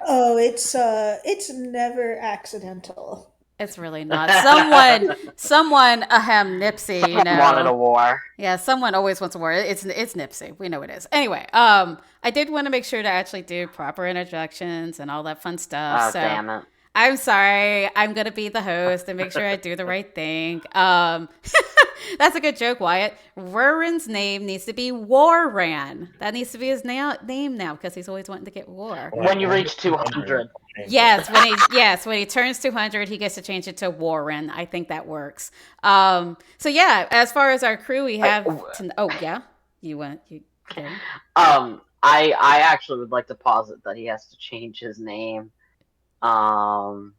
Oh, it's never accidental. It's really not. Someone, ahem, Nipsey, you Someone wanted know. a war. Yeah, someone always wants a war. It's Nipsey. We know it is. Anyway, I did want to make sure to actually do proper introductions and all that fun stuff. Oh, So damn it. I'm sorry. I'm gonna be the host and make sure I do the right thing. That's a good joke, Wyatt. Rurin's name needs to be Warran. That needs to be his name now because he's always wanting to get war. When you When I reach get 200, 200. I'll change it. Yes, when he turns 200, he gets to change it to Warren. I think that works. So yeah, as far as our crew, we have. Oh yeah, you there? I actually would like to posit that he has to change his name. Um,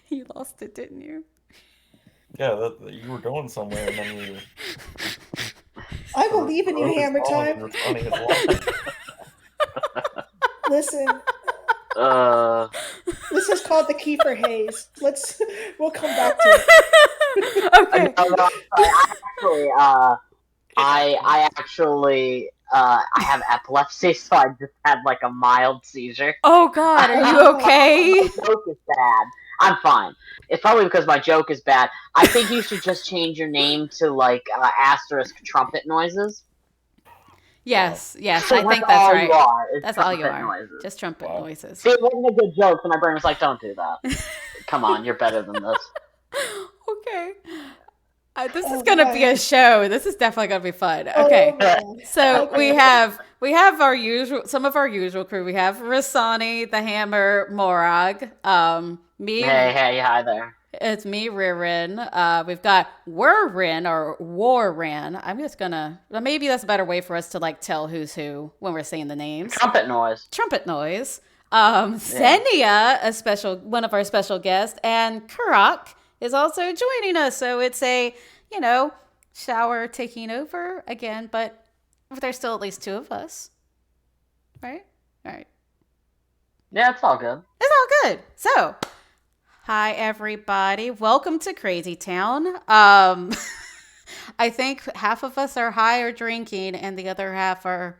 You lost it, didn't you? Yeah, you were going somewhere, and then you I believe in you, wrote his Hammer song, Time. and responding his line. Listen, uh, this is called the Kiefer Haze. We'll come back to it. Okay. no, no, actually, I actually, I have epilepsy, so I just had like a mild seizure. Oh God, are you My okay? joke is bad. I'm fine. It's probably because my joke is bad. I think you should just change your name to like asterisk trumpet noises. Wow. Yes, So I that's think that's all you right. are. Is That's all you trumpet are. noises. Just trumpet Wow. noises. See, it wasn't a good joke, so my brain was like, "Don't do that. Come on, you're better than this." Okay. This is Oh gonna be a man. show. This is definitely gonna be fun. Oh Okay. man. So we Okay. have we have our usual some of our usual crew. We have Rasani, the Hammer, Morag, me. Hey, hi there. It's me, Ririn. We've got Wurin or Warren. I'm just gonna. Well, maybe that's a better way for us to like tell who's who when we're saying the names. Trumpet noise. Trumpet noise. Yeah. Senia, a special one of our special guests, and Karak is also joining us. So it's a you know shower taking over again, but there's still at least two of us, right? All right, Yeah, it's all good. it's all good. So hi, everybody. Welcome to Crazy Town. I think half of us are high or drinking, and the other half are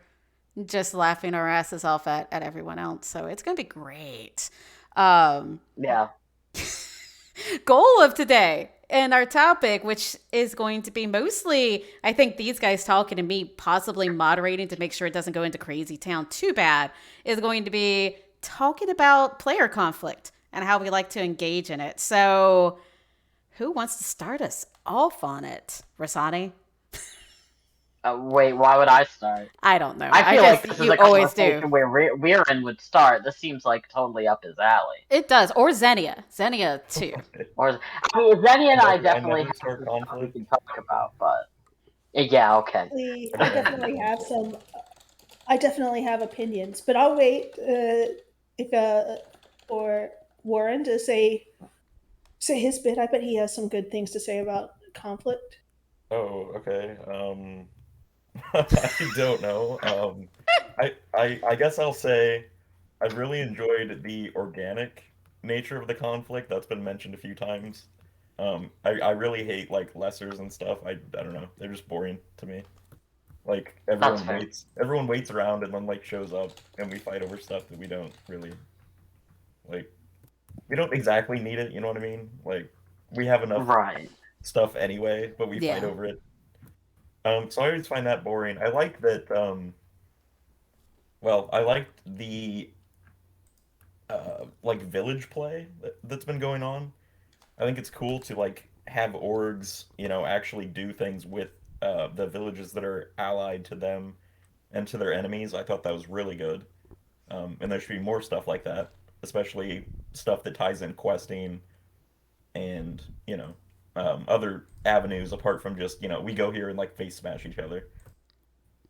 just laughing our asses off at everyone else. So it's going to be great. Um, Yeah. Goal of today and our topic, which is going to be mostly, I think, these guys talking and me possibly moderating to make sure it doesn't go into Crazy Town too bad, is going to be talking about player conflict and how we like to engage in it. So, who wants to start us off on it? Rasani? Wait, why would I start? I don't know. I I feel like just, this is you a always do. conversation where Weirin would start. This seems like totally up his alley. It does. Or Xenia. Xenia, too. Or, I mean, Zenny and I I definitely never have start some stuff we conflict. can talk about, but yeah, okay. I definitely have some. I definitely have opinions, but I'll wait if for Warren to say his bit. I bet he has some good things to say about conflict. Oh, okay. I don't know. I guess I'll say I really enjoyed the organic nature of the conflict that's been mentioned a few times. I really hate like lessers and stuff. I don't know. They're just boring to me. Like That's fair. everyone waits around and then like shows up and we fight over stuff that we don't really like. We don't exactly need it, you know what I mean? Like we have enough Right. stuff anyway, but we fight Yeah. over it. So I always find that boring. I like that. Well, I liked the like village play that's been going on. I think it's cool to like have orgs, actually do things with the villages that are allied to them and to their enemies. I thought that was really good, and there should be more stuff like that, especially stuff that ties in questing and other avenues apart from just we go here and like face smash each other.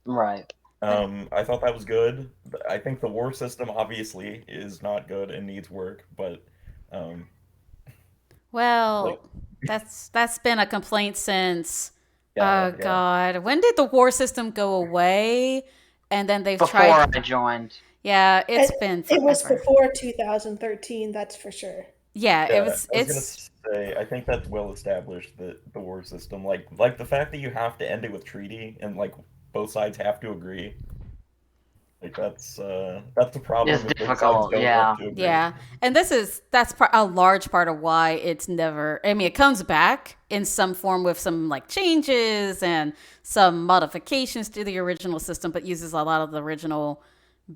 Right. I thought that was good. I think the war system obviously is not good and needs work, but um, like Well, that's been a complaint since yeah, yeah. God. When did the war system go away? And then they've tried. Before I joined. Yeah, it's It, been it was forever. before 2013, that's for sure. Yeah, it Yeah, was I was gonna it's say I think that's well established that the war system, like the fact that you have to end it with treaty and like both sides have to agree. Like that's the problem It's if both sides difficult, don't yeah. want to agree. Yeah, and that's a large part of why it's never. I mean, it comes back in some form with some like changes and some modifications to the original system, but uses a lot of the original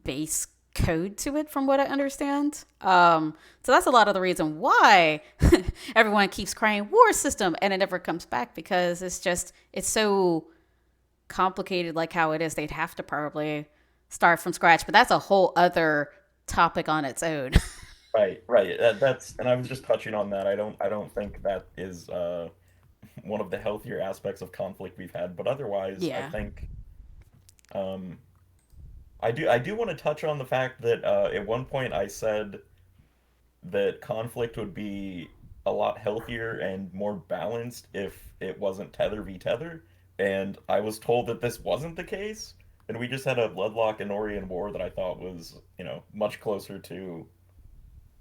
base code to it, from what I understand. So that's a lot of the reason why everyone keeps crying war system, and it never comes back because it's so complicated, like how it is. They'd have to probably start from scratch, but that's a whole other topic on its own. Right. That's and I was just touching on that. I don't think that is one of the healthier aspects of conflict we've had. But otherwise, I Yeah. think um, I do want to touch on the fact that at one point I said that conflict would be a lot healthier and more balanced if it wasn't tether v tether, and I was told that this wasn't the case, and we just had a Bloodlock and Orion war that I thought was, much closer to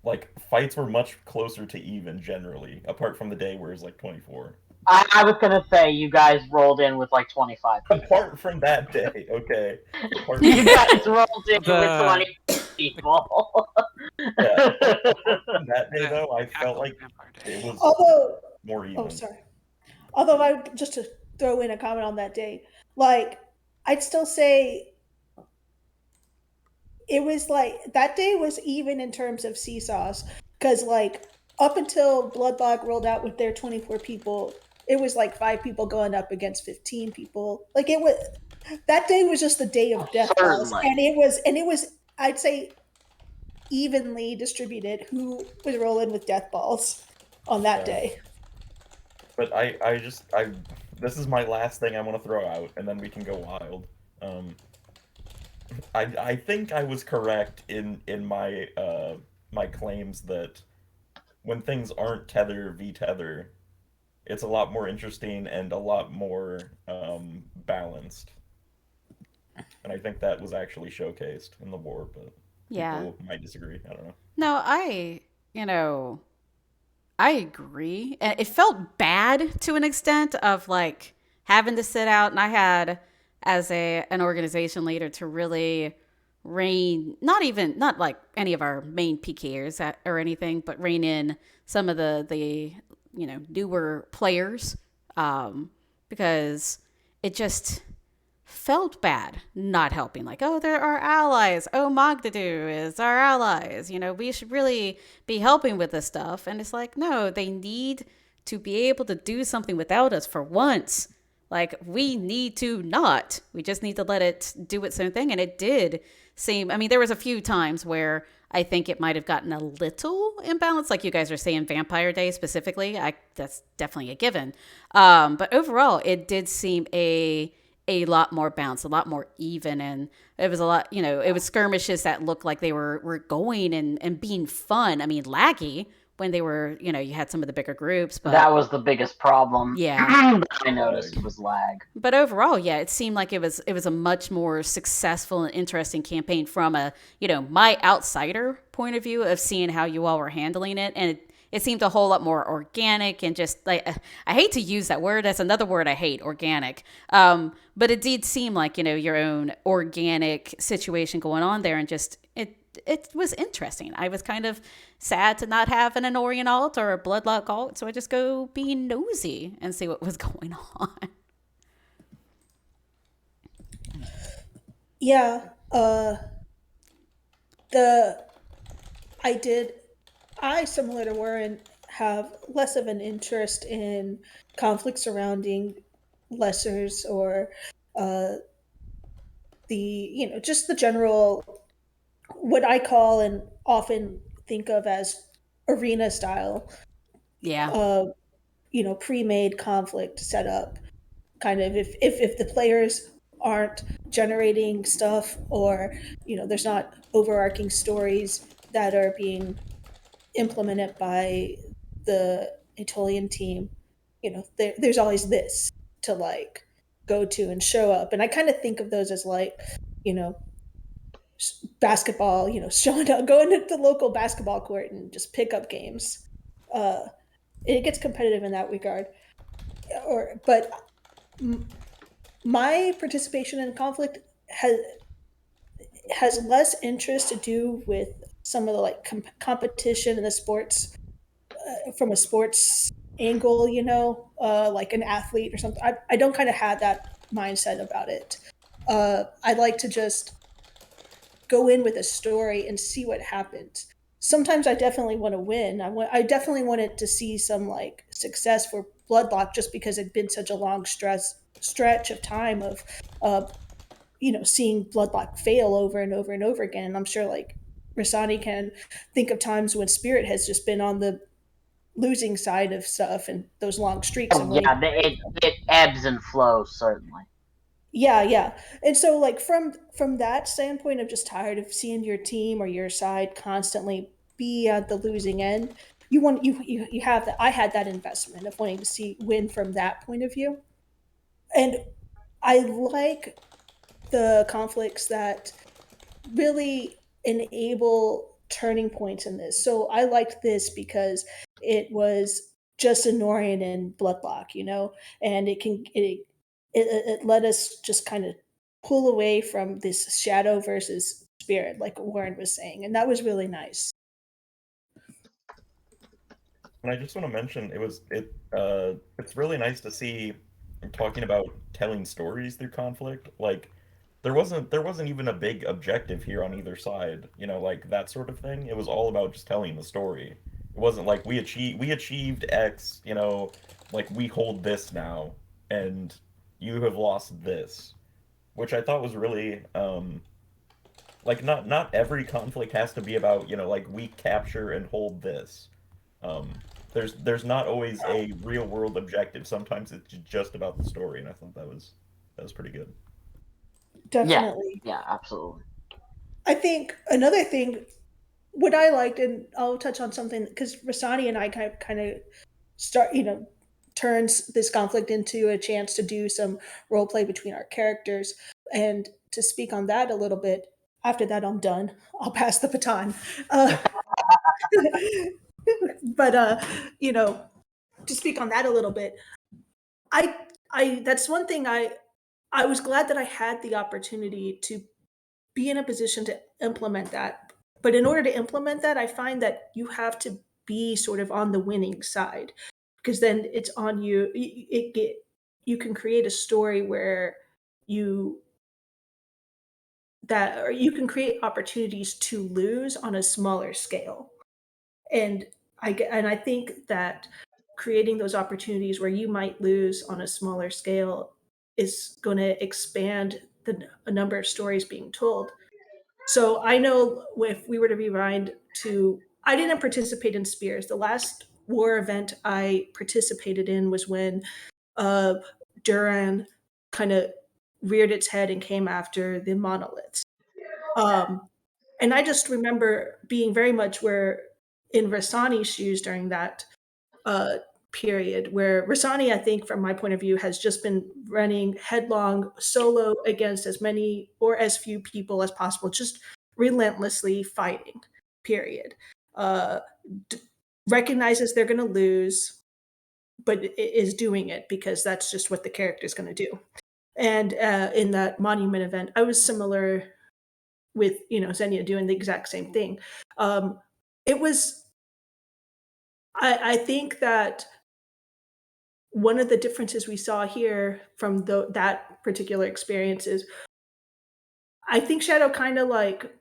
like fights were much closer to even generally, apart from the day where it was like 24. I was gonna say you guys rolled in with like 25 people. Apart from that day, okay. Apart You from guys rolled in with The 20 people. yeah, apart from that day though, I felt Cackle like Vampire it Day. was Although, more oh, even. sorry. Although I just to throw in a comment on that day, like I'd still say it was like that day was even in terms of seesaws because like up until Bloodbog rolled out with their 24 people, it was like 5 people going up against 15 people. Like it was that day was just the day of death balls, Certainly. and it was I'd say evenly distributed who was rolling with death balls on that Yeah. day. But I this is my last thing I want to throw out, and then we can go wild. Um, I think I was correct in my claims that when things aren't tether v tether, it's a lot more interesting and a lot more balanced. And I think that was actually showcased in the war, but Yeah. people might disagree. I don't know. No, you know, I agree. And it felt bad to an extent of like having to sit out, and I had as an organization leader to really rein not like any of our main PKers or anything, but rein in some of the newer players, because it just felt bad not helping. Like, oh, they're our allies. Oh, Magdadu is our allies. We should really be helping with this stuff. And it's like, no, they need to be able to do something without us for once. Like, we need to not. We just need to let it do its own thing. And it did seem, I mean, there was a few times where I think it might have gotten a little imbalanced, like you guys are saying, Vampire Day specifically. That's definitely a given. But overall, it did seem a lot more balanced, a lot more even, and it was a lot. It was skirmishes that looked like they were going and being fun. I mean, laggy when they were. You had some of the bigger groups, but That was the biggest problem. Yeah. I noticed was lag. But overall, yeah, it seemed like it was a much more successful and interesting campaign from a my outsider point of view of seeing how you all were handling it, and it seemed a whole lot more organic and just like I hate to use that word. That's another word I hate, organic. But it did seem like your own organic situation going on there, and just it was interesting. I was kind of sad to not have an Anorian alt or a Bloodlock alt, so I just go be nosy and see what was going on. Yeah, the I similar to Warren have less of an interest in conflict surrounding lessers or uh, just the general what I call and often think of as arena style Yeah. pre-made conflict setup. Kind of if the players aren't generating stuff or there's not overarching stories that are being implemented by the Aetolian team, there's always this to like go to and show up. And I kind of think of those as like, you know, basketball, showing up, going to the local basketball court and just pick up games. It gets competitive in that regard. But my participation in conflict has less interest to do with some of the like competition in the sports from a sports angle, like an athlete or something. I don't kind of have that mindset about it. I like to just go in with a story and see what happens. Sometimes I definitely want to win. I definitely wanted to see some like success for Bloodlock just because it'd been such a long stretch of time of uh, seeing Bloodlock fail over and over and over again. And I'm sure like Rasani can think of times when Spirit has just been on the losing side of stuff and those long streaks of Oh winning. yeah, it ebbs and flows certainly. Yeah, yeah. And so like from that standpoint of just tired of seeing your team or your side constantly be at the losing end, you have that. I had that investment of wanting to see win from that point of view. And I like the conflicts that really enable turning points in this. So I liked this because it was just Norian and Bloodlock, and it let us just kind of pull away from this shadow versus spirit, like Warren was saying, and that was really nice. And I just want to mention it's really nice to see talking about telling stories through conflict. Like there wasn't even a big objective here on either side, like that sort of thing. It was all about just telling the story. It wasn't like we achieved X, like we hold this now and you have lost this, which I thought was really like not every conflict has to be about, like we capture and hold this. Um, there's not always a real world objective. Sometimes it's just about the story, and I thought that was pretty good. Yeah, Definitely. yeah, absolutely. I think another thing, what I liked, and I'll touch on something because Rasani and I kind of start, turns this conflict into a chance to do some role play between our characters. And to speak on that a little bit, after that, I'm done. I'll pass the baton. Uh, but, to speak on that a little bit, I, that's one thing I was glad that I had the opportunity to be in a position to implement that. But in order to implement that, I find that you have to be sort of on the winning side because then it's on you. You can create a story where you or you can create opportunities to lose on a smaller scale. And I think that creating those opportunities where you might lose on a smaller scale is going to expand the number of stories being told. So I know if we were to rewind to, I didn't participate in Spears. The last war event I participated in was when uh, Duran kind of reared its head and came after the monoliths. Um, and I just remember being very much where in Rasani's shoes during that uh, period, where Rasani, I think, from my point of view, has just been running headlong solo against as many or as few people as possible, just relentlessly fighting, period. Uh, d- Recognizes they're going to lose, but is doing it because that's just what the character is going to do. And in that monument event, I was similar with Xenia doing the exact same thing. It was I think that one of the differences we saw here from that particular experience is I think Shadow kind of like,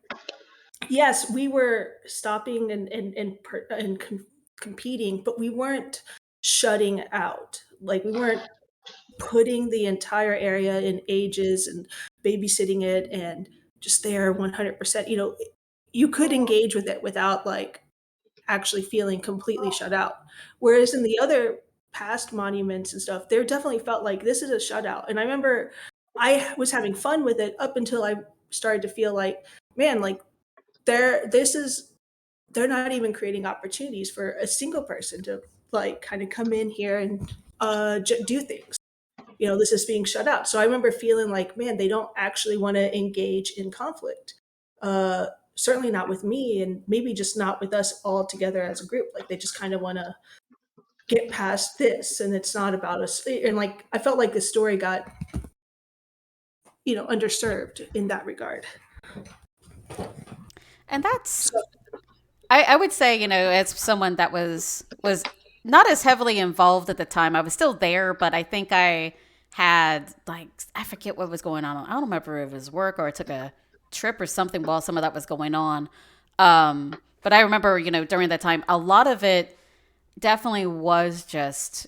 yes, we were stopping and competing, but we weren't shutting out. Like we weren't putting the entire area in ages and babysitting it and just there 100%. You could engage with it without like actually feeling completely shut out. Whereas in the other past monuments and stuff, there definitely felt like this is a shutout. And I remember I was having fun with it up until I started to feel like, man, like this is they're not even creating opportunities for a single person to like kind of come in here and do things. This is being shut out. So I remember feeling like, man, they don't actually want to engage in conflict. Certainly not with me, and maybe just not with us all together as a group. Like they just kind of want to get past this, and it's not about us. And like I felt like the story got underserved in that regard. And that's, So I would say, as someone that was not as heavily involved at the time, I was still there, but I think I had, like, I forget what was going on. I don't remember if it was work or I took a trip or something while some of that was going on. But I remember, during that time, a lot of it definitely was just,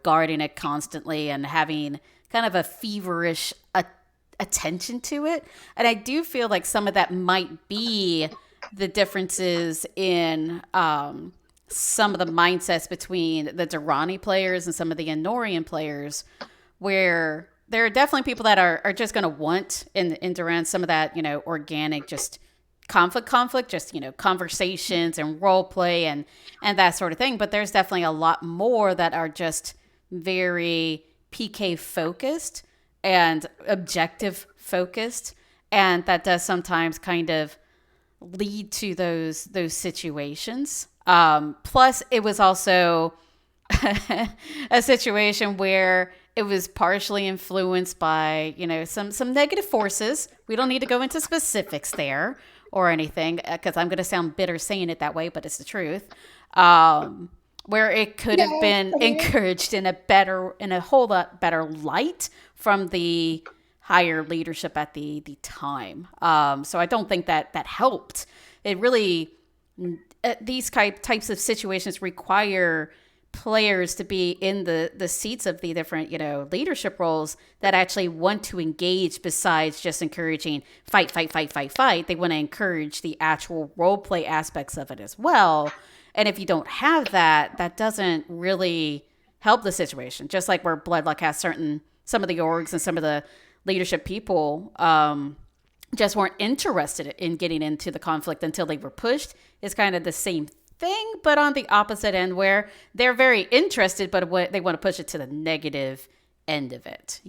guarding it constantly and having kind of a feverish attention to it. And I do feel like some of that might be the differences in some of the mindsets between the Durrani players and some of the Enorian players, where there are definitely people that are just going to want in Duran some of that, organic, just conflict, just, conversations and role play and that sort of thing. But there's definitely a lot more that are just very PK focused and objective focused. And that does sometimes kind of lead to those situations. Plus, it was also a situation where it was partially influenced by some negative forces. We don't need to go into specifics there or anything because I'm going to sound bitter saying it that way, but it's the truth. Where it could have yeah, been I mean, encouraged in a whole lot better light from the higher leadership at the time. So I don't think that helped. It really, these types of situations require players to be in the seats of the different leadership roles that actually want to engage, besides just encouraging fight. They want to encourage the actual role play aspects of it as well. And if you don't have that, that doesn't really help the situation. Just like where Bloodluck has some of the orgs and some of the leadership people just weren't interested in getting into the conflict until they were pushed, is kind of the same thing, but on the opposite end, where they're very interested, but they want to push it to the negative end of it,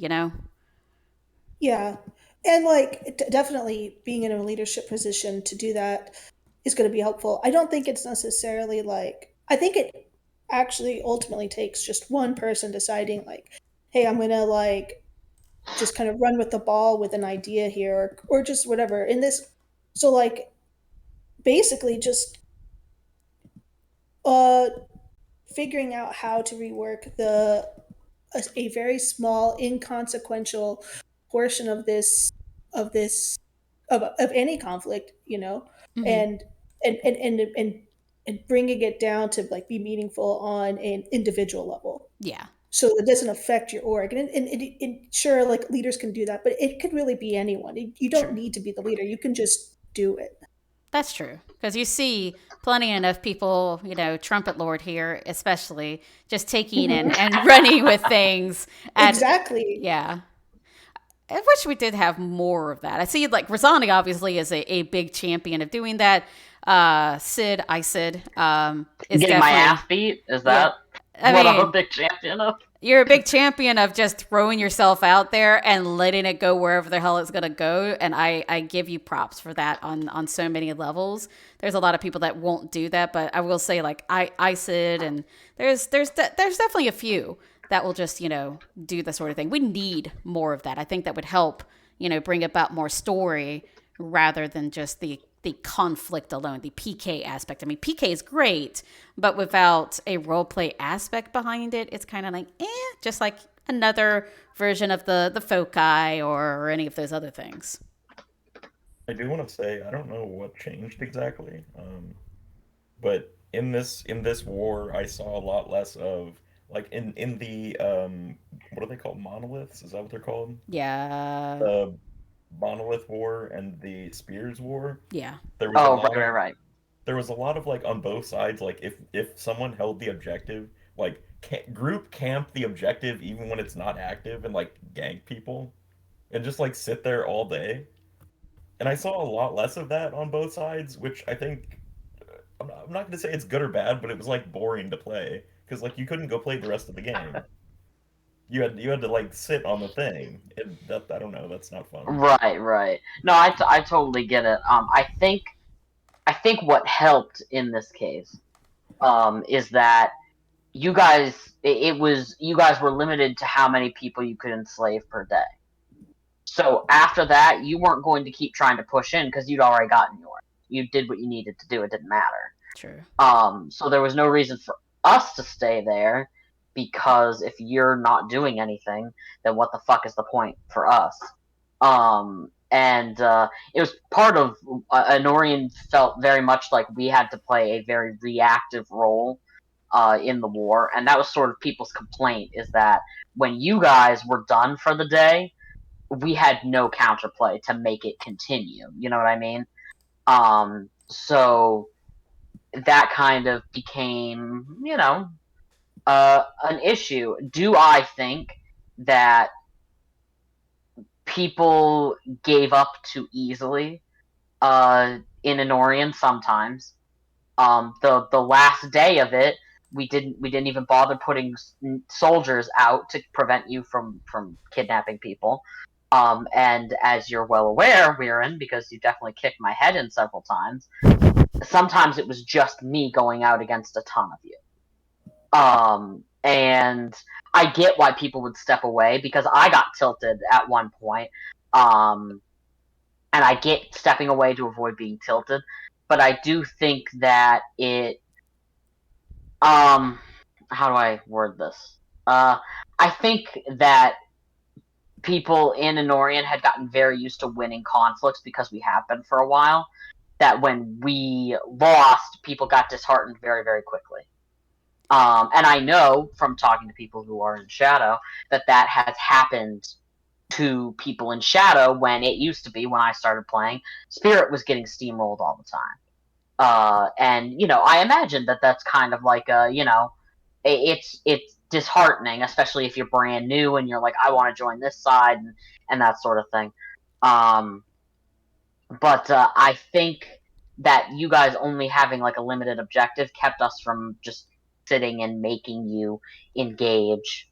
yeah. And like definitely being in a leadership position to do that is going to be helpful. I don't think it's necessarily like, I think it actually ultimately takes just one person deciding like, hey, I'm going to like just kind of run with the ball with an idea here, or just whatever in this. So like basically just uh figuring out how to rework a very small inconsequential portion of this of any conflict, Mm-hmm. and and bringing it down to like be meaningful on an individual level, Yeah, so it doesn't affect your org. And sure, like leaders can do that, but it could really be anyone. You don't true. need to be the leader, you can just do it. That's true. Because you see plenty enough people, Trumpet Lord here, especially, just taking Mhm. and running with things at, Exactly. yeah. I wish we did have more of that. I see, like, Rosani obviously is a big champion of doing that. Sid, is Getting my ass definitely, beat? Is yeah. that I what I'm a mean, big champion of? you're a big champion of just throwing yourself out there and letting it go wherever the hell it's gonna go, and I give you props for that on so many levels. There's a lot of people that won't do that, but I will say, like, I Sid, and there's definitely a few that will just do the sort of thing. We need more of that. I think that would help bring about more story rather than just the conflict alone, the PK aspect. I mean, PK is great, but without a role play aspect behind it, it's kind of like just like another version of the foci or any of those other things. I do want to say I don't know what changed exactly, but in this war, I saw a lot less of like in the what are they called? Monoliths? Is that what they're called? Yeah, The Monolith War and the Spears War. yeah, There was a Oh, lot right, of right, there was a lot of like on both sides. Like if someone held the objective, like group camp the objective even when it's not active and like gank people and just like sit there all day. And I saw a lot less of that on both sides, which I think I'm not going to say it's good or bad, but it was like boring to play because like you couldn't go play the rest of the game. You had to like sit on the thing. That I don't know. That's not fun. right, right. No, I totally get it. I think what helped in this case, is that it was you guys were limited to how many people you could enslave per day. So after that, you weren't going to keep trying to push in because you'd already gotten yours. You did what you needed to do. It didn't matter. True. So there was no reason for us to stay there because if you're not doing anything, then what the fuck is the point for us? And it was part of Anorian felt very much like we had to play a very reactive role in the war, and that was sort of people's complaint is that when you guys were done for the day, we had no counterplay to make it continue. You know what I mean? So that kind of became, an issue. Do I think that people gave up too easily in Anorian sometimes? The last day of it, we didn't even bother putting soldiers out to prevent you from kidnapping people. And as you're well aware, Weirin, because you definitely kicked my head in several times, sometimes it was just me going out against a ton of you. And I get why people would step away because I got tilted at one point. And I get stepping away to avoid being tilted, but I do think that how do I word this? I think that people in Anorian had gotten very used to winning conflicts because we have been for a while. That when we lost, people got disheartened very, very quickly. And I know from talking to people who are in Shadow that has happened to people in Shadow when it used to be when I started playing. Spirit was getting steamrolled all the time. And I imagine that that's kind of like it's disheartening, especially if you're brand new and you're like, I want to join this side and that sort of thing. Um, but I think that you guys only having like a limited objective kept us from just sitting and making you engage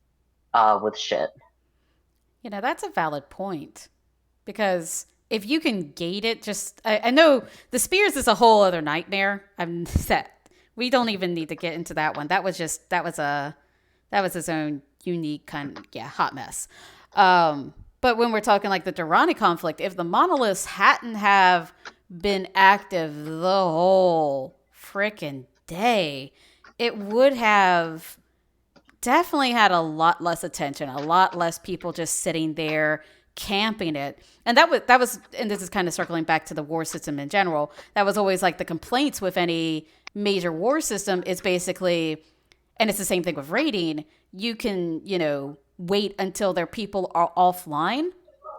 with shit. That's a valid point. Because if you can gate it, I know the spears is a whole other nightmare. I'm set. We don't even need to get into that one. That was its own unique kind of, hot mess. But when we're talking like the Durrani conflict, if the monoliths hadn't have been active the whole freaking day, it would have definitely had a lot less attention, a lot less people just sitting there camping it. And that was and this is kind of circling back to the war system in general. That was always like the complaints with any major war system is basically, and it's the same thing with raiding, you can, wait until their people are offline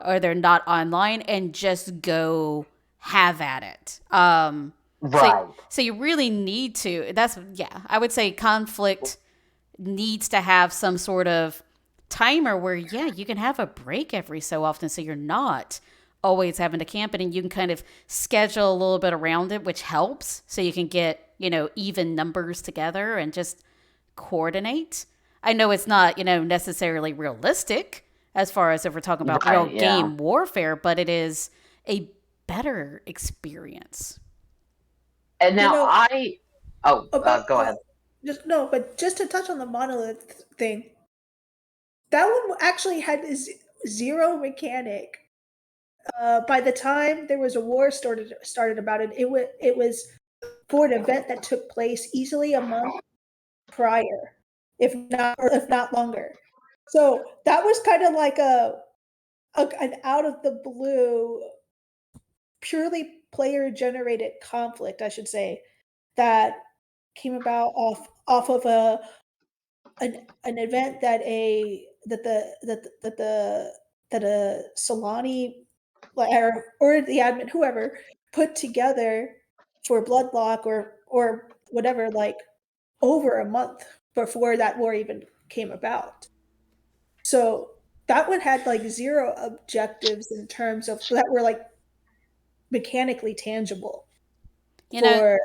or they're not online and just go have at it. Right. So you really need to, I would say conflict needs to have some sort of timer where you can have a break every so often so you're not always having to camp it, and you can kind of schedule a little bit around it, which helps so you can get even numbers together and just coordinate. I know it's not necessarily realistic as far as if we're talking about real game warfare, but it is a better experience. And now go ahead. But just to touch on the monolith thing, that one actually had zero mechanic. By the time there was a war started about it, it was for an event that took place easily a month prior, if not longer. So that was kind of like an out of the blue, purely player generated conflict, I should say, that came about off of an event that a Solani or the admin, whoever, put together for Bloodlock or whatever, like over a month before that war even came about. So that one had like zero objectives in terms of that were like mechanically tangible You know, for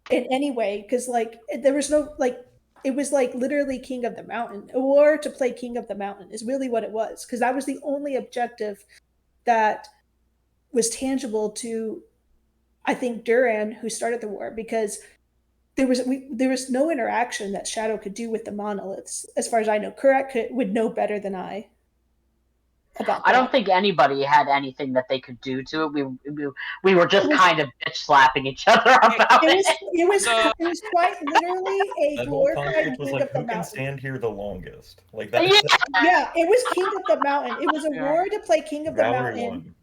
in any way, because like there was no like it was like literally King of the Mountain. A war to play King of the Mountain is really what it was, because that was the only objective that was tangible to, I think, Duran, who started the war, because there was no interaction that Shadow could do with the monoliths, as far as I know. Kurat would know better than I. about I that. don't think anybody had anything that they could do to it. We were just kind of bitch slapping each other about It was it. it was quite literally a That whole glorified conflict was King like, of the who can Mountain. stand here the longest? Like Yeah, Yeah, it was King of the Mountain. It was a Yeah. war to play King of the Valerie Mountain. won.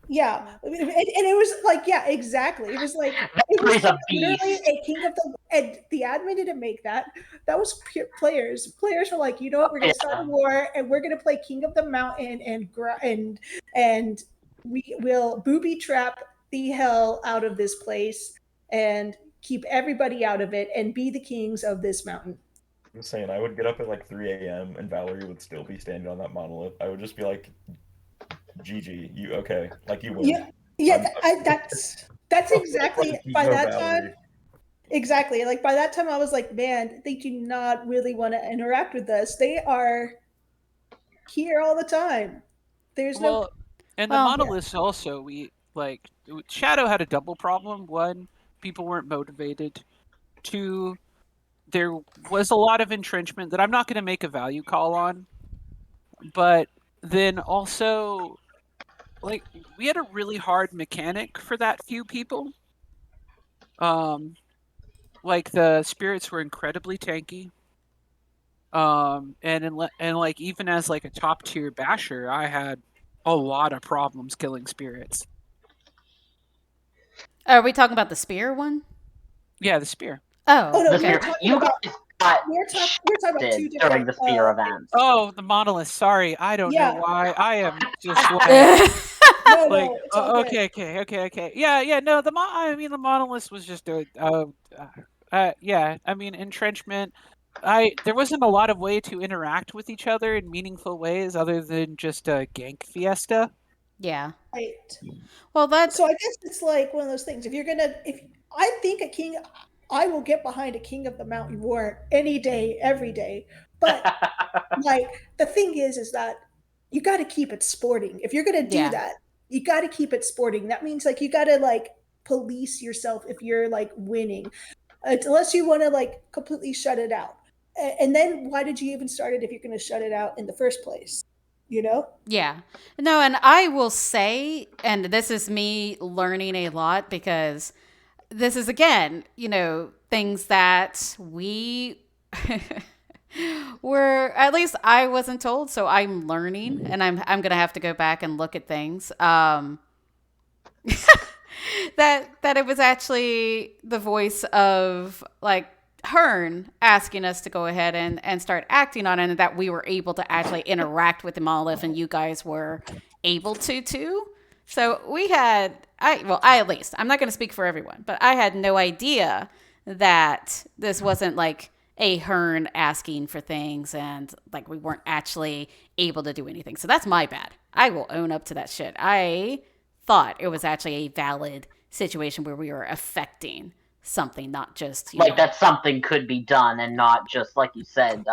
Yeah, and it was like, yeah, exactly. It was Valerie's a literally beast. a King of the, and the admin didn't make that. That was pure players. Players were like, you know what, we're gonna start a war and we're gonna play King of the Mountain and we will booby trap the hell out of this place and keep everybody out of it and be the kings of this mountain. I'm saying I would get up at like 3 a.m. and Valerie would still be standing on that monolith. I would just be like, "GG, you okay? Like you win." Yeah, yeah, I'm- that's exactly Like, you by go, that Valerie. time. Exactly. Like by that time, I was like, man, they do not really want to interact with us. They are here all the time. There's no. Well, and the Well, monoliths also, we like Shadow had a double problem. One, people weren't motivated. Two, there was a lot of entrenchment that I'm not going to make a value call on. But then also, like, we had a really hard mechanic for that few people. Like the spirits were incredibly tanky. And like even as like a top tier basher, I had a lot of problems killing spirits. are we talking about the spear one? Yeah, the spear. Oh Oh, no, The we were spear. talking You about. guys got We're talking about two shifted during different. the spear event. Oh, the monolith. Sorry, I don't know Yeah. why. I am just like, No, like no, it's all good. okay. Yeah. No, I mean, the monolith was just yeah. I mean, entrenchment. There wasn't a lot of way to interact with each other in meaningful ways other than just a gank fiesta. yeah. Right. Well, that So I guess it's like one of those things. If I think a king, I will get behind a King of the Mountain war any day, every day. But like the thing is that you got to keep it sporting. If you're gonna do Yeah. that, you got to keep it sporting. That means like you got to like police yourself if you're like winning, unless you want to like completely shut it out. And then why did you even start it if you're going to shut it out in the first place? You know? Yeah. No, and I will say, and this is me learning a lot because this is, again, things that we were, at least I wasn't told. So I'm learning and I'm going to have to go back and look at things. That it was actually the voice of like Hearn asking us to go ahead and start acting on it, and that we were able to actually interact with the monolith, and you guys were able to too. So we had, I at least, I'm not going to speak for everyone, but I had no idea that this wasn't like a Hearn asking for things and like we weren't actually able to do anything. So that's my bad. I will own up to that shit. I thought it was actually a valid situation where we were affecting something, not just like that something could be done and not just like you said,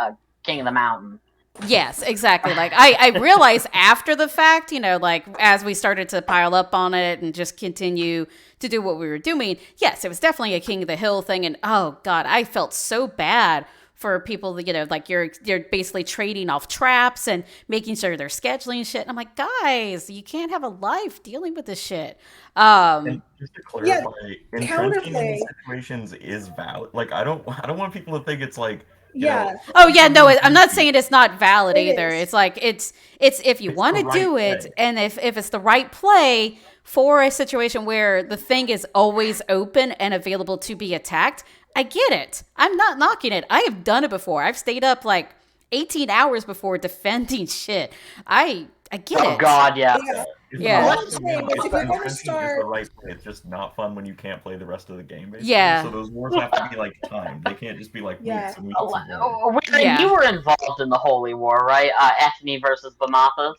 King of the Mountain. Yes, exactly. Like I realized after the fact, like as we started to pile up on it and just continue to do what we were doing, yes, it was definitely a King of the Hill thing. And oh God, I felt so bad for people that, like you're basically trading off traps and making sure they're scheduling shit. And I'm like, guys, you can't have a life dealing with this shit. And just to clarify, entrenching in counterplay. these situations is valid. Like I don't want people to think it's like Yeah. Oh yeah, no, I'm not saying it's not valid It either. is. It's like it's if you It's want the to right do it, play. and if it's the right play for a situation where the thing is always open and available to be attacked, I get it. I'm not knocking it. I have done it before. I've stayed up like 18 hours before defending shit. I get it. Oh God, yeah. Yeah. Yeah. All I'm saying is if you're going to Entrenching is start, the right play. It's just not fun when you can't play the rest of the game. Basically. Yeah. So those wars have to be like timed. They can't just be like Yeah. weeks and weeks. And weeks. Yeah. You were involved in the Holy War, right? Ethne versus Bamathas.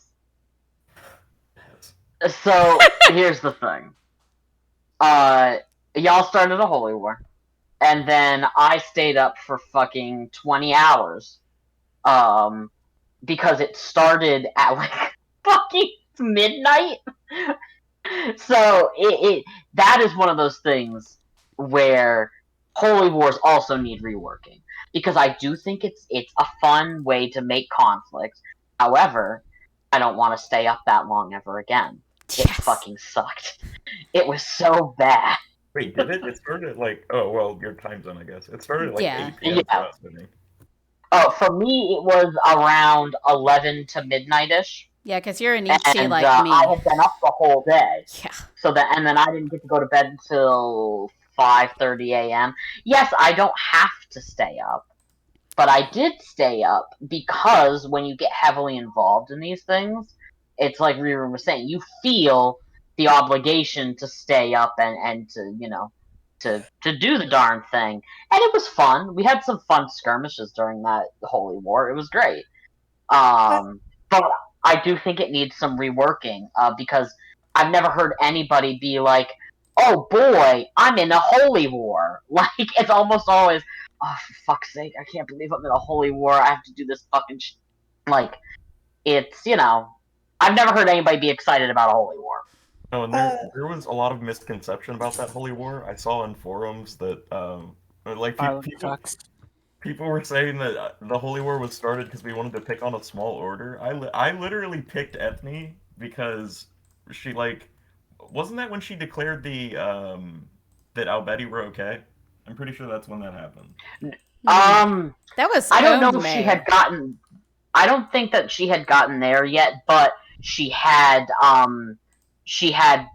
So here's the thing. Y'all started a Holy War, and then I stayed up for fucking 20 hours, because it started at like fucking midnight. So that is one of those things where Holy Wars also need reworking, because I do think it's a fun way to make conflicts. However, I don't want to stay up that long ever again. It Yes. fucking sucked. It was so bad. Wait, did it? It started at like, oh, well, your time zone, I guess. It started at like Yeah. 8 p.m. for us, didn't it? Oh, for me, it was around 11 to midnight-ish. Yeah, because you're an ET And like me. I had been up the whole day. Yeah. And then I didn't get to go to bed until 5:30 a.m. Yes, I don't have to stay up, but I did stay up because when you get heavily involved in these things, it's like Riri was saying, you feel the obligation to stay up and to, to do the darn thing. And it was fun. We had some fun skirmishes during that Holy War. It was great. But I do think it needs some reworking, because I've never heard anybody be like, oh boy, I'm in a holy war. Like, it's almost always, oh, for fuck's sake, I can't believe I'm in a holy war. I have to do this fucking like, it's, I've never heard anybody be excited about a holy war. No, and there was a lot of misconception about that holy war. I saw in forums that, like, people were saying that the holy war was started because we wanted to pick on a small order. I literally picked Ethne because she, like, wasn't that when she declared that Albeti were okay? I'm pretty sure that's when that happened. That was I don't know if she had gotten. I don't think that she had gotten there yet, but she had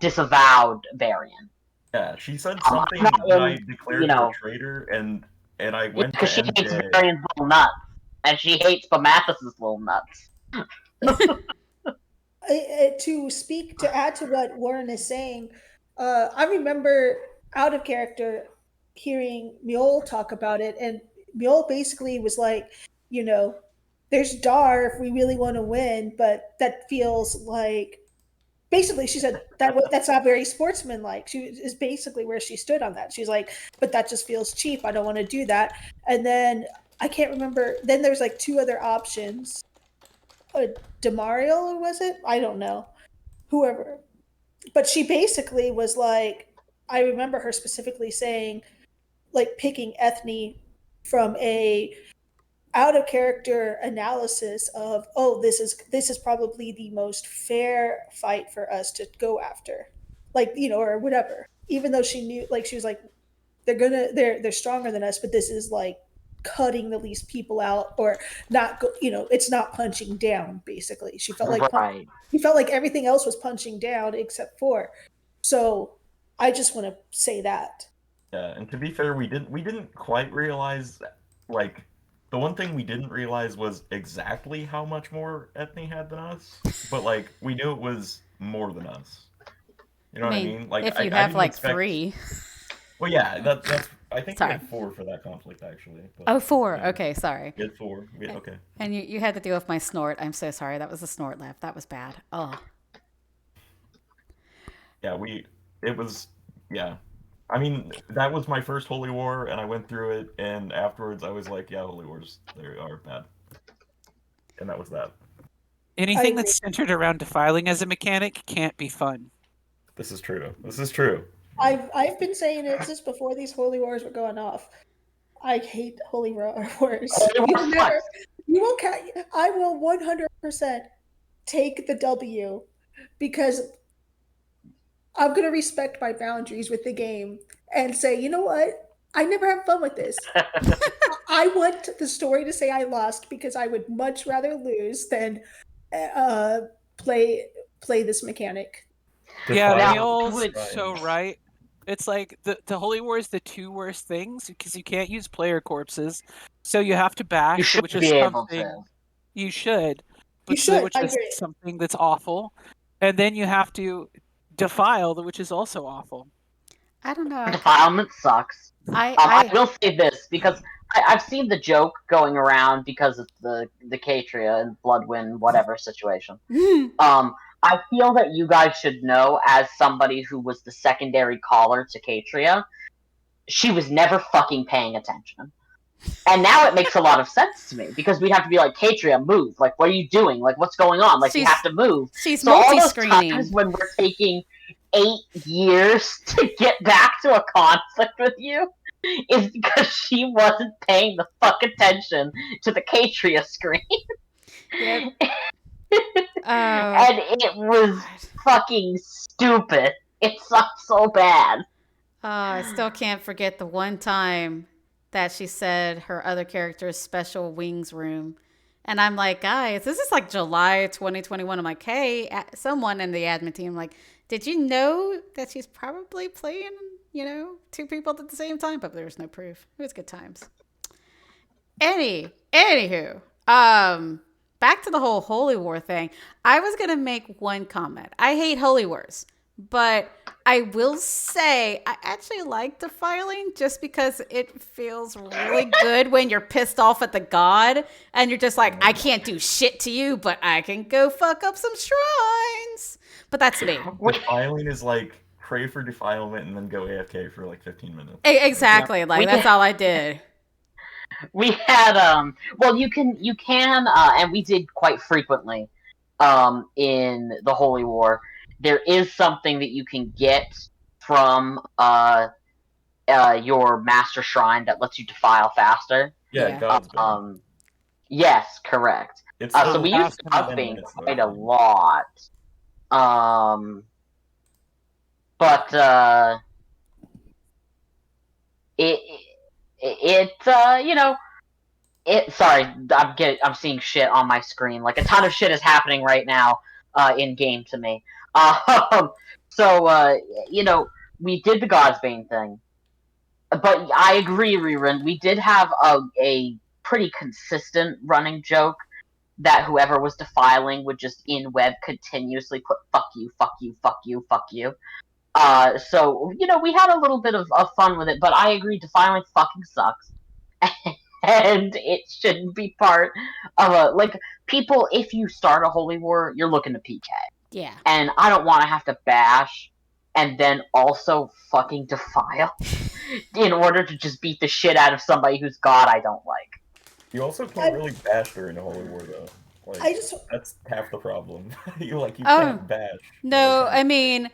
disavowed Varian. Yeah, she said something that I declared her a traitor, and I went because she MJ. hates Varian's little nuts, and she hates Bomathus's little nuts. To add to what Warren is saying, I remember out of character hearing Mule talk about it, and Mule basically was like, there's Dar if we really want to win, but that feels like, basically she said that's not very sportsmanlike. She is basically where she stood on that. She's like, but that just feels cheap. I don't want to do that. And then I can't remember. Then there's like two other options. Demario, was it? I don't know. Whoever. But she basically was like, I remember her specifically saying, like, picking Ethne from a out of character analysis of, oh, this is probably the most fair fight for us to go after, like, or whatever. Even though she knew, like, she was like, they're stronger than us, but this is like cutting the least people out, or not it's not punching down. Basically, she felt like he felt like everything else was punching down except for. So I just want to say that. Yeah, and to be fair, we didn't quite realize, like, the one thing we didn't realize was exactly how much more Ethne had than us, but, like, we knew it was more than us. You know what I mean? Like, if you I have didn't like expect... 3. Well, yeah, that's. I think we had 4 for that conflict, actually. But, oh, 4. Yeah. Okay, sorry. We had 4. Okay. And you had to deal with my snort. I'm so sorry. That was a snort laugh. That was bad. Oh. Yeah, it was. Yeah. I mean, that was my first Holy War, and I went through it, and afterwards I was like, yeah, Holy Wars, they are bad. And that was that. Anything that's centered around defiling as a mechanic can't be fun. This is true. This is true. I've been saying it since before these Holy Wars were going off. I hate Holy Wars. You won't I will 100% take the W, because I'm going to respect my boundaries with the game and say, you know what? I never have fun with this. I want the story to say I lost, because I would much rather lose than play this mechanic. Yeah, Neil's so right. It's like the Holy War is the 2 worst things, because you can't use player corpses, so you have to bash, which is something you should, which is something that's awful, and then you have to defile, which is also awful. I don't know. Defilement sucks. I will say this, because I've seen the joke going around because of the Catria and Bloodwind whatever situation. I feel that you guys should know, as somebody who was the secondary caller to Catria, she was never fucking paying attention. And now it makes a lot of sense to me, because we'd have to be like, Catria, move. Like, what are you doing? Like, what's going on? Like, you have to move. She's so multi-screening. All those times when we're taking 8 years to get back to a conflict with you is because she wasn't paying the fuck attention to the Catria screen. Yep. Oh, And it was God. fucking stupid. It sucked so bad. Oh, I still can't forget the one time that she said her other character's special wings room. And I'm like, guys, this is like July 2021. I'm like, hey, someone in the admin team, like, did you know that she's probably playing, two people at the same time? But there's no proof. It was good times. Anywho, back to the whole Holy War thing. I was gonna make one comment. I hate Holy Wars, but I will say I actually like defiling just because it feels really good when you're pissed off at the god and you're just like, I can't do shit to you, but I can go fuck up some shrines. But that's me. Defiling is like pray for defilement and then go AFK for like 15 minutes. Exactly. Like that's all I did. We had well, you can and we did quite frequently in the Holy War. There is something that you can get from your master shrine that lets you defile faster. Yeah, God's Bane. Yes, correct. It's So we used fast God's enough. Bane quite a lot. But sorry, I'm seeing shit on my screen. Like a ton of shit is happening right now in game to me. So we did the Godsbane thing, but I agree, Rerun. We did have a pretty consistent running joke that whoever was defiling would just in web continuously put "fuck you, fuck you, fuck you, fuck you." So we had a little bit of fun with it, but I agree, defiling fucking sucks. And it shouldn't be part of people. If you start a Holy War, you're looking to PK. Yeah. And I don't want to have to bash and then also fucking defile in order to just beat the shit out of somebody whose god I don't like. You also can't really bash during a Holy War though. Like, that's half the problem. you can't bash. No, I mean,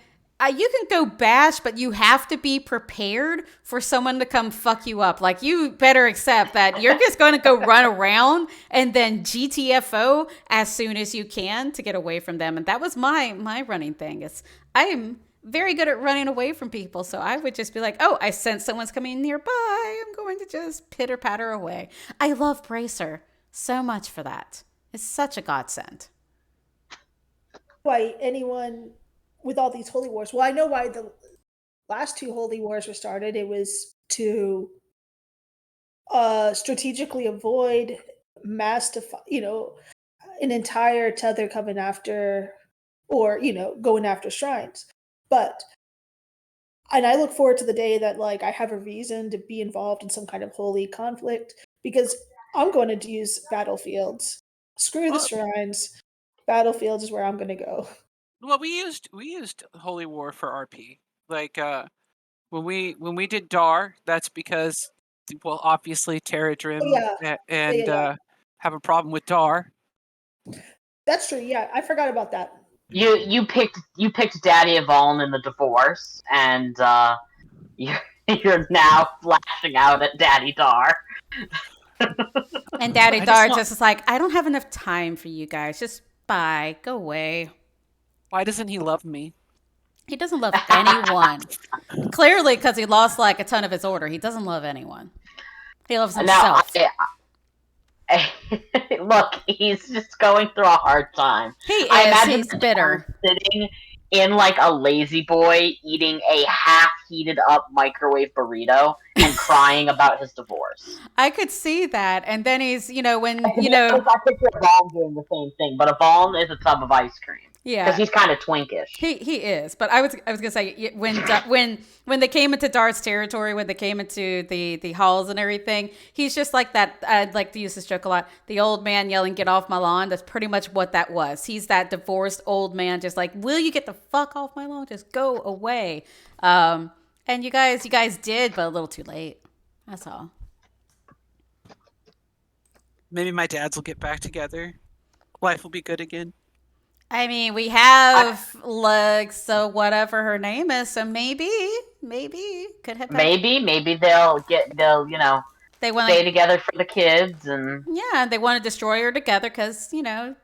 you can go bash, but you have to be prepared for someone to come fuck you up. Like, you better accept that you're just going to go run around and then GTFO as soon as you can to get away from them. And that was my running thing. I am very good at running away from people. So I would just be like, oh, I sense someone's coming nearby. I'm going to just pitter patter away. I love Bracer so much for that. It's such a godsend. Why anyone with all these Holy Wars? Well, I know why the last two Holy Wars were started. It was to strategically avoid an entire tether coming after, or going after shrines. And I look forward to the day that I have a reason to be involved in some kind of holy conflict, because I'm going to use battlefields. Screw the shrines. Battlefields is where I'm going to go. Well, we used Holy War for RP. Like when we did Dar, that's because obviously Terradrim and have a problem with Dar. That's true. Yeah, I forgot about that. You picked Daddy Avalon in the divorce, and you're now flashing out at Daddy Dar. And Daddy Dar just is like, I don't have enough time for you guys. Just bye. Go away. Why doesn't he love me? He doesn't love anyone. Clearly, because he lost a ton of his order. He doesn't love anyone. He loves himself. Look, he's just going through a hard time. He's bitter. Sitting in a lazy boy eating a half-heated up microwave burrito and crying about his divorce. I could see that. And then he's, I picture Avalon doing the same thing, but Avalon is a tub of ice cream. Yeah, because he's kind of twinkish. He is, but I was gonna say when they came into Dart's territory, when they came into the halls and everything, he's just like that. I'd like to use this joke a lot. The old man yelling, "Get off my lawn!" That's pretty much what that was. He's that divorced old man, just like, "Will you get the fuck off my lawn? Just go away." And you guys did, but a little too late. That's all. Maybe my dads will get back together. Life will be good again. I mean, we have so whatever her name is, so maybe could have. Maybe they'll They they want stay to, together for the kids, and yeah, they want to destroy her together because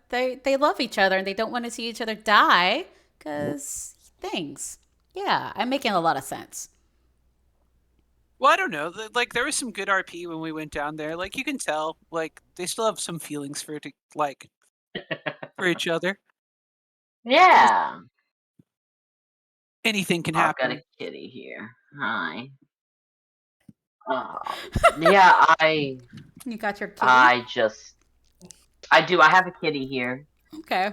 they love each other and they don't want to see each other die because things. Yeah, I'm making a lot of sense. Well, I don't know. Like there was some good RP when we went down there. Like you can tell, like they still have some feelings for each other. yeah. Anything can I've got happen. a kitty here. Hi. Yeah, You got your kitty? I just, I do. I have a kitty here. Okay.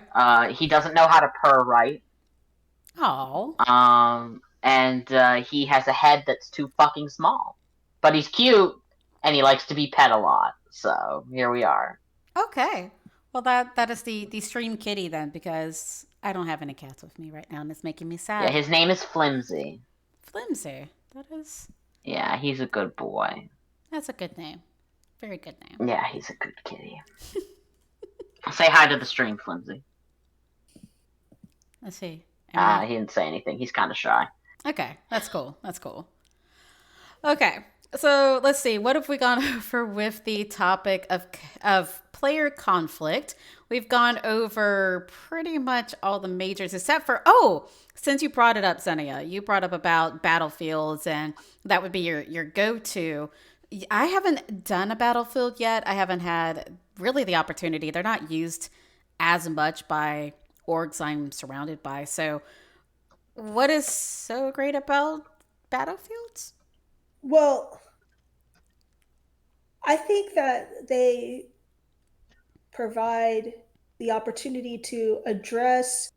He doesn't know how to purr right. Oh. And he has a head that's too fucking small. But he's cute, and he likes to be pet a lot. So here we are. Okay. Well, that is the stream kitty then, because I don't have any cats with me right now, and it's making me Yeah, sad. his name is Flimsy. Flimsy. That is. Yeah, he's a good boy. That's a good name. Very good name. Yeah, he's a good kitty. Say hi to the stream, Flimsy. Let's see. He didn't say anything. He's kind of shy. Okay, that's cool. That's cool. Okay, so let's see. What have we gone over with the topic of player conflict? We've gone over pretty much all the majors, except for since you brought it up, Zenia, you brought up about battlefields, and that would be your go-to. I haven't done a battlefield yet. I haven't had really the opportunity. They're not used as much by orgs I'm surrounded by. So, what is so great about battlefields? Well, I think that they provide the opportunity to address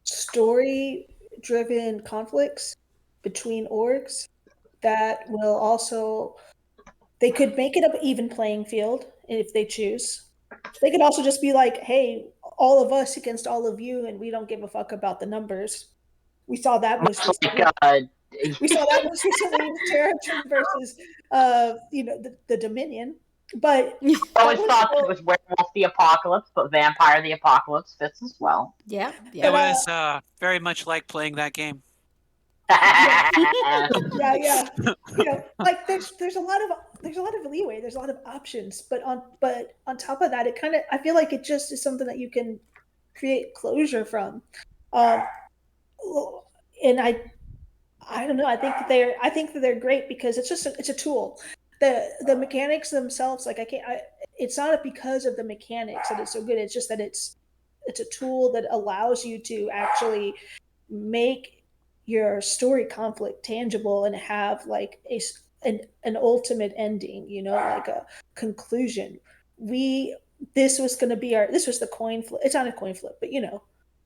story driven conflicts between orgs that will also, they could make it an even playing field if they choose. They could also just be like, hey, all of us against all of you, and we don't give a fuck about the numbers. We saw that most Much recently. like, We saw that most recently with Terrigen versus, the Dominion. But I always thought it was Werewolf the Apocalypse, but Vampire the Apocalypse fits as well. Yeah, It yeah. was very much like playing that game. Yeah. Like there's a lot of leeway. There's a lot of options. But on top of that, I feel like it just is something that you can create closure from. Um, and I don't know. I think that they're great because it's a tool. The mechanics themselves, like it's not because of the mechanics that it's so good. It's just that it's a tool that allows you to actually make your story conflict tangible and have like an ultimate ending, like a conclusion. We This was going to be this was the coin flip. It's not a coin flip, but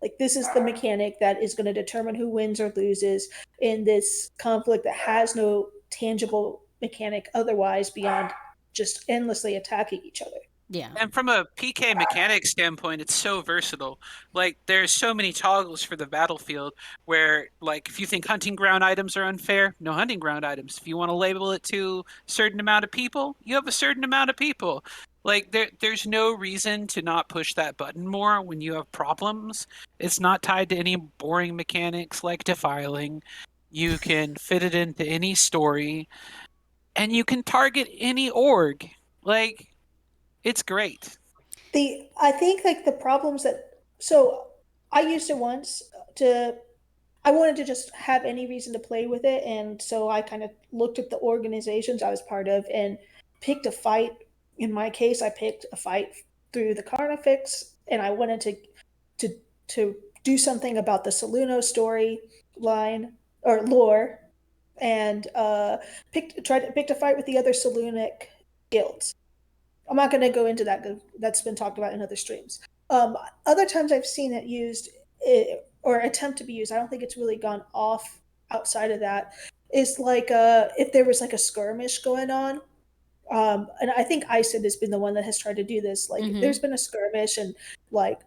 like this is the mechanic that is going to determine who wins or loses in this conflict that has no tangible mechanic otherwise beyond just endlessly attacking each other. Yeah. And from a PK mechanic standpoint, it's so versatile. Like there's so many toggles for the battlefield where like if you think hunting ground items are unfair, no hunting ground items. If you want to label it to a certain amount of people, you have a certain amount of people. Like there's no reason to not push that button more when you have problems. It's not tied to any boring mechanics like defiling. You can fit it into any story and you can target any org. Like it's great. I think like the problems that I used it once to I wanted to just have any reason to play with it, and so I kind of looked at the organizations I was part of and picked a fight. In my case, I picked a fight through the Carnifex, and I wanted to to do something about the Saluno story line or lore, and picked a fight with the other Salunic guilds. I'm not going to go into that. That's been talked about in other streams. Other times I've seen it used or attempt to be used. I don't think it's really gone off outside of that. Is like if there was like a skirmish going on. And I think ISID has been the one that has tried to do this. Like, if there's been a skirmish and like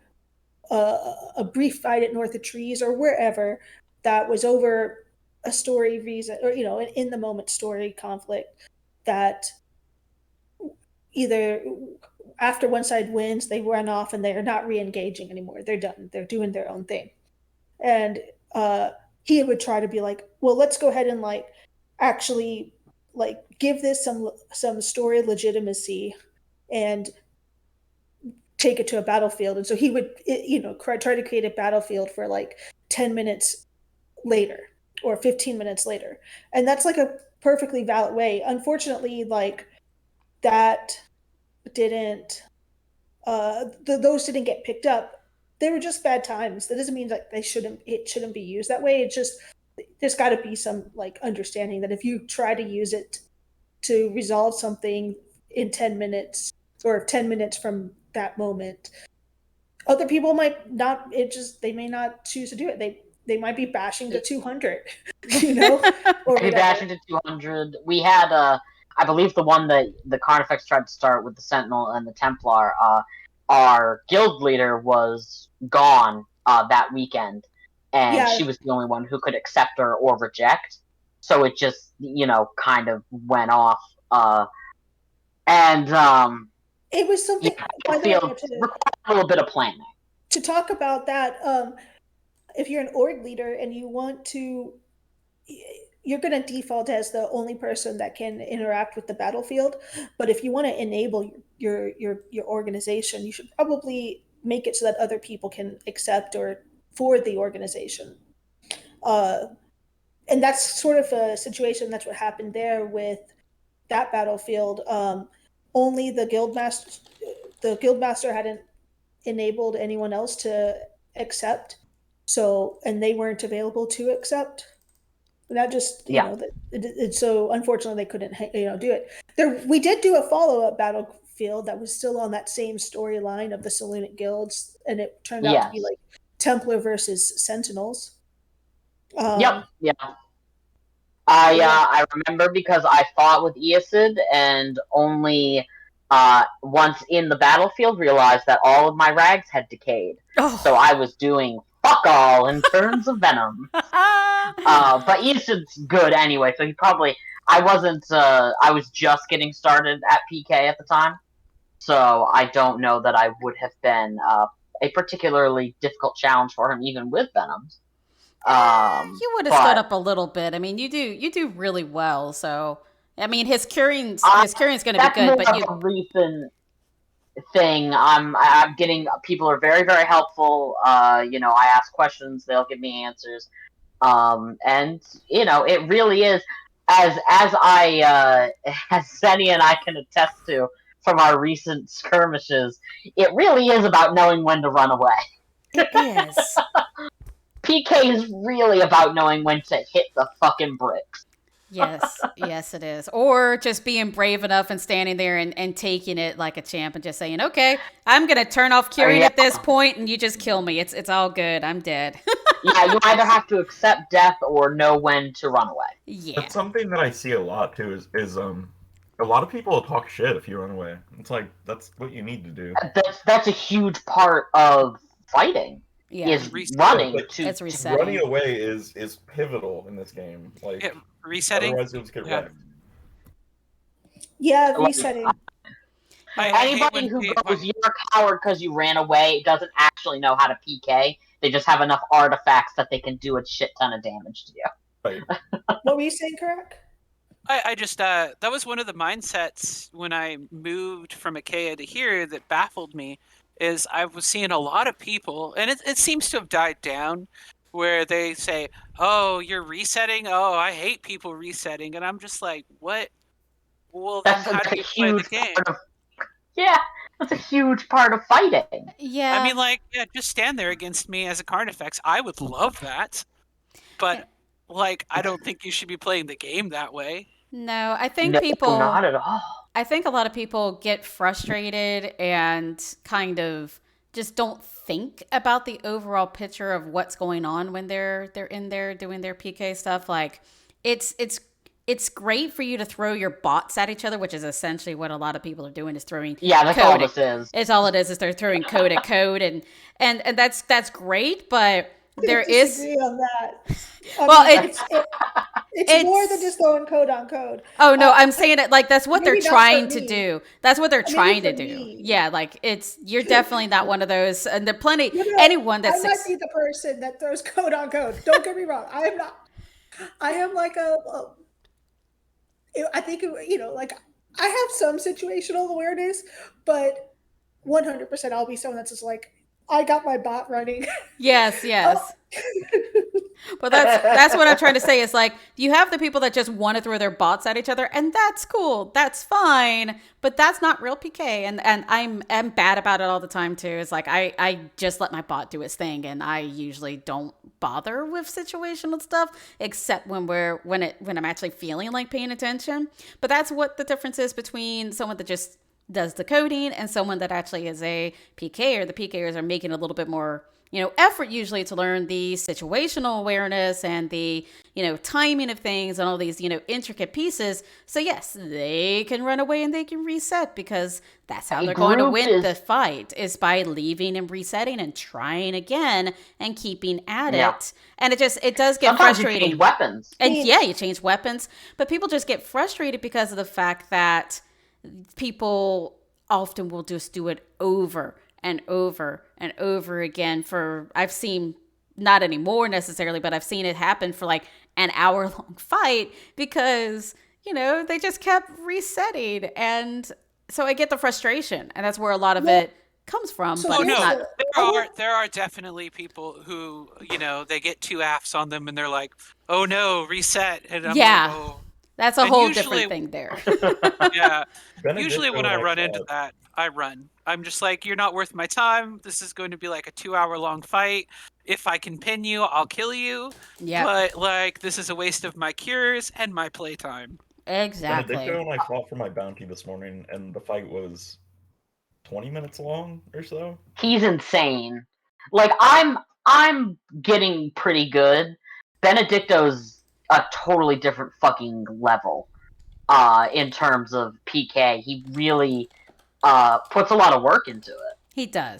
a brief fight at North of Trees or wherever that was over a story reason, or an in the moment story conflict that either after one side wins, they run off and they're not re-engaging anymore. They're done. They're doing their own thing. And he would try to be like, well, let's go ahead and like actually like give this some story legitimacy and take it to a battlefield. And so he would, try to create a battlefield for like 10 minutes later or 15 minutes later. And that's like a perfectly valid way. Unfortunately, like that didn't, those didn't get picked up. They were just bad times. That doesn't mean that it shouldn't be used that way. It's just, there's got to be some like understanding that if you try to use it to resolve something in 10 minutes or 10 minutes from that moment, other people might not, they may not choose to do it. They might be bashing to 200, or Maybe bashing to 200. We had, I believe the one that the Carnifex tried to start with the Sentinel and the Templar, our guild leader was gone that weekend, and Yeah. she was the only one who could accept or reject. So it just, kind of went off. And It was something, by the way, required a little bit of planning. To talk about that, if you're an org leader and you want to, you're going to default as the only person that can interact with the battlefield. But if you want to enable your organization, you should probably make it so that other people can accept or for the organization. And that's sort of a situation. That's what happened there with that battlefield. Only the guildmaster hadn't enabled anyone else to accept. So, and they weren't available to accept. That just, so unfortunately they couldn't, do it. We did do a follow-up battlefield that was still on that same storyline of the Selenic guilds, and it turned out to be like Templar versus Sentinels. Yeah. I remember because I fought with Eosid and only once in the battlefield realized that all of my rags had decayed. Oh. So I was doing fuck all in terms of venom. But Eosid's good anyway, so I was just getting started at PK at the time. So I don't know that I would have been a particularly difficult challenge for him even with venoms. You would have stood up a little bit. I mean, you do really well. So, I mean, his curing's going to be good. But a recent thing. I'm getting, people are very, very helpful. I ask questions, they'll give me answers. And it really is, as Senny and I can attest to from our recent skirmishes, it really is about knowing when to run away. It is. PK is really about knowing when to hit the fucking bricks. Yes, it is. Or just being brave enough and standing there and taking it like a champ and just saying, okay, I'm going to turn off curing at this point and you just kill me. It's all good. I'm dead. Yeah, you either have to accept death or know when to run away. Yeah. That's something that I see a lot, too, is a lot of people talk shit if you run away. It's like, that's what you need to do. That's a huge part of fighting. Yeah. Is running it's resetting. Running away is pivotal in this game. Like resetting. Otherwise, you'll just get wrecked. Yeah, resetting. Anybody who goes, you're a coward because you ran away, doesn't actually know how to PK. They just have enough artifacts that they can do a shit ton of damage to you. Right. What were you saying, Karak? I just that was one of the mindsets when I moved from Achaia to here that baffled me. Is I was seeing a lot of people, and it seems to have died down, where they say, "Oh, you're resetting. Oh, I hate people resetting," and I'm just like, "What? Well, then how do you play the game?" That's a huge part of fighting. Yeah, I mean, just stand there against me as a Carnifex. I would love that, but I don't think you should be playing the game that way. No, I think people not at all. I think a lot of people get frustrated and kind of just don't think about the overall picture of what's going on when they're in there doing their PK stuff. Like it's great for you to throw your bots at each other, which is essentially what a lot of people are doing is throwing. Yeah, that's all this is. It's all it is they're throwing code at code and that's great, but there is on that. It's more than just throwing code on code. Oh no, I'm saying it like that's what they're trying to do. That's what they're trying to do. Me. Yeah, like you're definitely not one of those. And there are plenty anyone that's I might be the person that throws code on code. Don't get me wrong. I am not. I am like I think, like, I have some situational awareness, but 100% I'll be someone that's just like, I got my bot running. Yes, Oh, yes. But that's what I'm trying to say is like you have the people that just want to throw their bots at each other, and that's cool, that's fine, but that's not real PK. And I'm bad about it all the time too. It's like I just let my bot do its thing, and I usually don't bother with situational stuff except when I'm actually feeling like paying attention. But that's what the difference is between someone that just does the coding and someone that actually is a PKer. The PKers are making a little bit more effort usually to learn the situational awareness and the, timing of things and all these, intricate pieces. So yes, they can run away and they can reset because that's how they're going to win the fight is by leaving and resetting and trying again and keeping at it. And it does get Sometimes frustrating. You change weapons. And yeah, you change weapons, but people just get frustrated because of the fact that people often will just do it over and over and over again I've seen, not anymore necessarily, but I've seen it happen for like an hour-long fight because, they just kept resetting. And so I get the frustration, and that's where a lot of it comes from. So But it's not. There are definitely people who, they get 2 AFs on them and they're like, oh no, reset. And I'm like, oh. That's a whole different thing there. Yeah. Benedicto Usually when I run into thought- that, I run. I'm just like, you're not worth my time. This is going to be like a 2-hour-long fight. If I can pin you, I'll kill you. Yeah. But like, this is a waste of my cures and my playtime. Exactly. Benedicto and I fought for my bounty this morning, and the fight was 20 minutes long or so. He's insane. Like I'm getting pretty good. Benedicto's a totally different fucking level. In terms of PK, he really puts a lot of work into it. He does.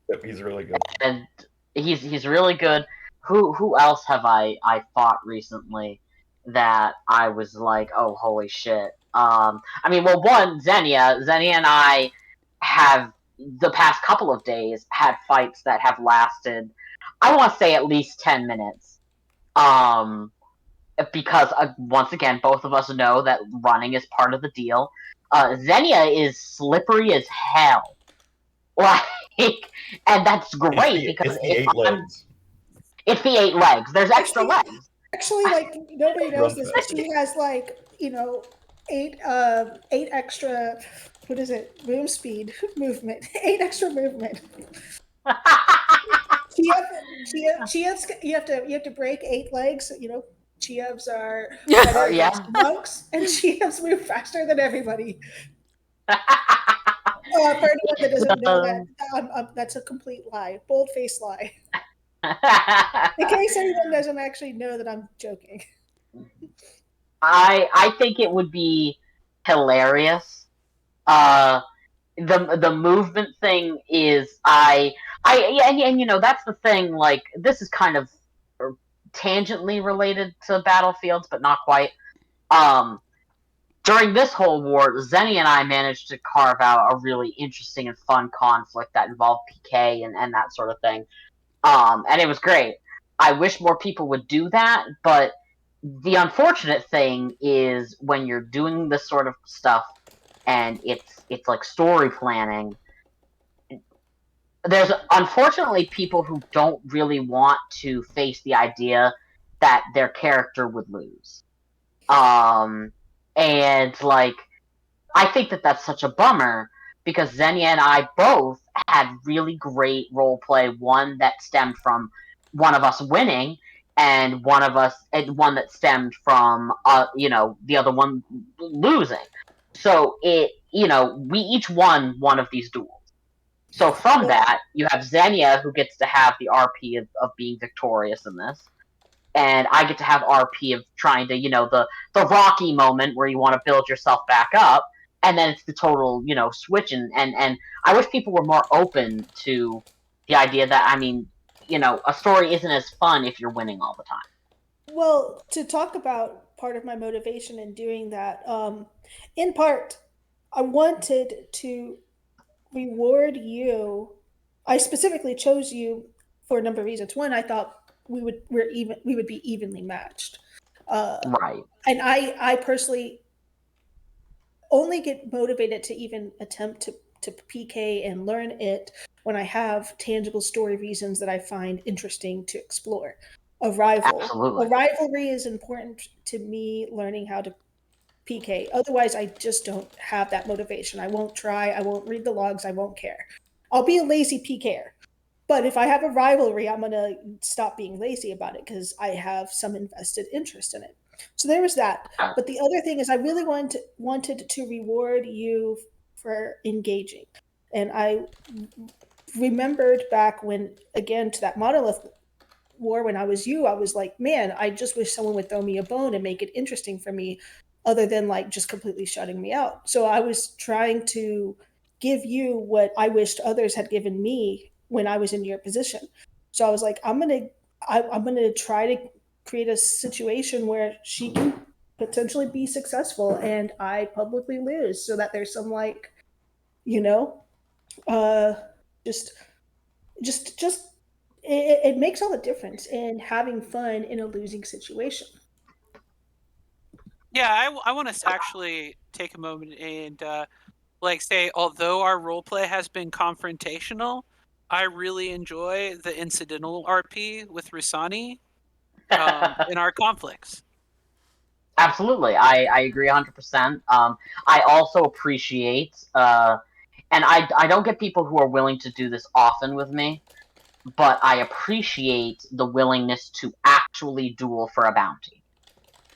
Yep, he's really good. And he's really good. Who else have I fought recently that I was like, oh holy shit. I mean, well, one, Xenia and I have the past couple of days had fights that have lasted, I want to say, at least 10 minutes. Because once again, both of us know that running is part of the deal. Xenia is slippery as hell, like, and that's great because it's the 8 legs. It's the 8 legs. There's extra legs. Actually, like, nobody knows this, but she has like 8 extra. What is it? Room speed movement. 8 extra movement. You have to break 8 legs. Chievs are monks, and Chievs move faster than everybody. For anyone that doesn't know that, that's a complete lie, bold-faced lie. In case anyone doesn't actually know that I'm joking. I think it would be hilarious. The movement thing is and that's the thing. Like, this is kind of tangentially related to Battlefields, but not quite. During this whole war, Zenny and I managed to carve out a really interesting and fun conflict that involved PK and that sort of thing. And it was great. I wish more people would do that, but the unfortunate thing is when you're doing this sort of stuff and it's like story planning, there's unfortunately people who don't really want to face the idea that their character would lose. And like, I think that that's such a bummer because Xenia and I both had really great role play. One that stemmed from one of us winning, and one that stemmed from the other one losing. So we each won one of these duels. So from that, you have Xenia, who gets to have the RP of being victorious in this, and I get to have RP of trying to, the Rocky moment where you want to build yourself back up, and then it's the total, switch. And I wish people were more open to the idea that, I mean, a story isn't as fun if you're winning all the time. Well, to talk about part of my motivation in doing that, in part, I wanted to reward you. I specifically chose you for a number of reasons. One, I thought we would be evenly matched. Right. And I personally only get motivated to even attempt to PK and learn it when I have tangible story reasons that I find interesting to explore. A Absolutely. rivalry is important to me learning how to PK. Otherwise, I just don't have that motivation. I won't try. I won't read the logs. I won't care. I'll be a lazy PKer. But if I have a rivalry, I'm going to stop being lazy about it because I have some invested interest in it. So there was that. But the other thing is, I really wanted to reward you for engaging. And I remembered back when, again, to that monolith war when I was you, I was like, man, I just wish someone would throw me a bone and make it interesting for me, other than like just completely shutting me out. So I was trying to give you what I wished others had given me when I was in your position. So I was like, I'm gonna try to create a situation where she can potentially be successful and I publicly lose, so that there's some like, you know, uh, just just it makes all the difference in having fun in a losing situation. Yeah, I want to actually take a moment and like say, although our role play has been confrontational, I really enjoy the incidental RP with Risani in our conflicts. Absolutely, I agree 100%. I also appreciate, and I don't get people who are willing to do this often with me, but I appreciate the willingness to actually duel for a bounty.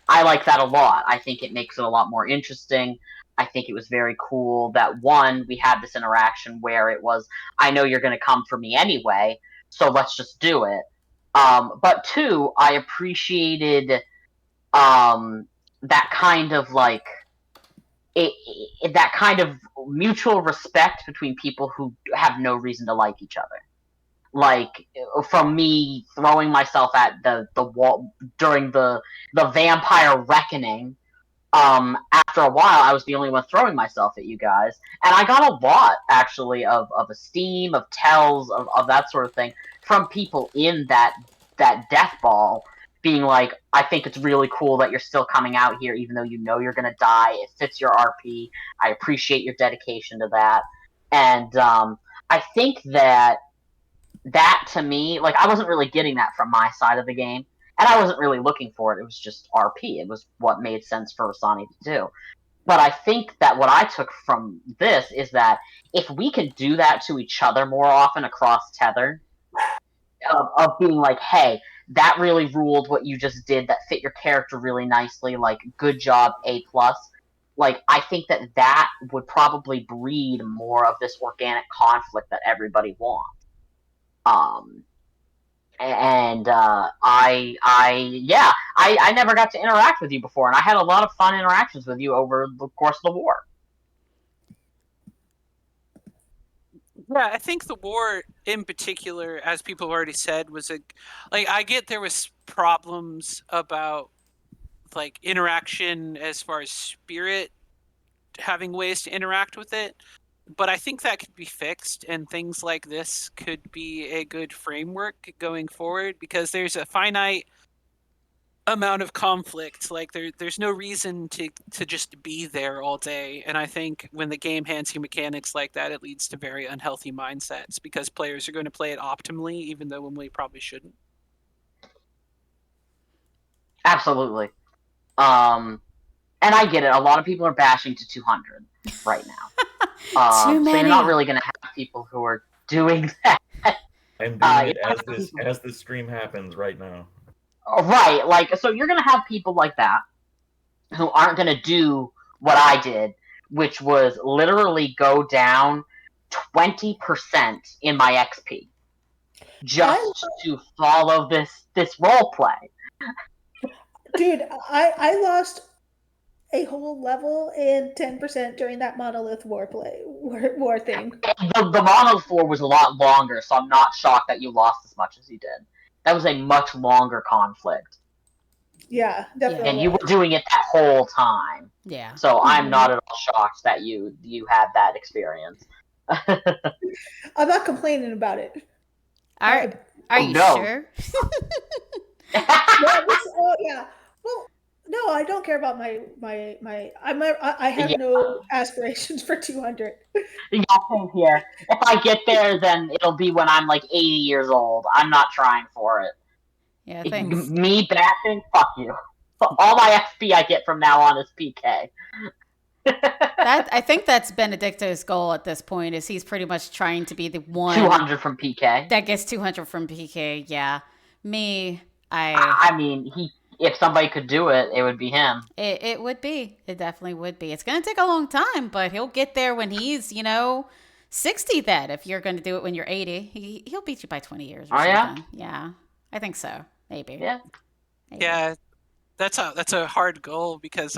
I like that a lot. I think it makes it a lot more interesting. I think it was very cool that one, we had this interaction where it was, I know you're going to come for me anyway, so let's just do it. But two, I appreciated that kind of like that kind of mutual respect between people who have no reason to like each other. Like from me throwing myself at the wall during the vampire reckoning. After a while, I was the only one throwing myself at you guys, and I got a lot actually of esteem, of tells, of that sort of thing from people in that death ball being like, I think it's really cool that you're still coming out here even though you know you're gonna die. It fits your RP. I appreciate your dedication to that. And I think that to me, like I wasn't really getting that from my side of the game. And I wasn't really looking for it. It was just RP. It was what made sense for Rasani to do. But I think that what I took from this is that if we can do that to each other more often across Tether, of being like, hey, that really ruled what you just did, that fit your character really nicely, like, good job, A+. Like, I think that would probably breed more of this organic conflict that everybody wants. And I never got to interact with you before, and I had a lot of fun interactions with you over the course of the war. Yeah, I think the war in particular, as people have already said, was I get there was problems about like interaction as far as spirit having ways to interact with it, but I think that could be fixed, and things like this could be a good framework going forward because there's a finite amount of conflict. Like there's no reason to just be there all day, and I think when the game hands you mechanics like that, it leads to very unhealthy mindsets because players are going to play it optimally even though when we probably shouldn't. Absolutely. And I get it. A lot of people are bashing to 200 right now. Too So you're many. not really going to have people who are doing that. I'm doing You're it not as gonna have this people- as this stream happens right now. Right, like, so you're going to have people like that who aren't going to do what I did, which was literally go down 20% in my XP just to follow this role play. Dude, I lost a whole level and 10% during that monolith war thing. The Mono 4 was a lot longer, so I'm not shocked that you lost as much as you did. That was a much longer conflict. Yeah, definitely. And you were doing it that whole time. Yeah. So I'm not at all shocked that you had that experience. I'm not complaining about it. Are you no. sure? Yeah, yeah. Well, No, I don't care about I have Yeah, no aspirations for 200. yeah, same here. If I get there, then it'll be when I'm like 80 years old. I'm not trying for it. Yeah, thanks. Me bashing, fuck you. All my XP I get from now on is PK. That I think that's Benedicto's goal at this point is he's pretty much trying to be the one 200 from PK. that gets 200 from PK. Yeah. Me, I I mean, if somebody could do it, it would be him. it would be. It definitely would be. It's going to take a long time, but he'll get there when he's, 60 then. If you're going to do it when you're 80, he'll beat you by 20 years or Oh yeah, something. Yeah. I think so. Maybe. yeah. Maybe. Yeah, that's a hard goal because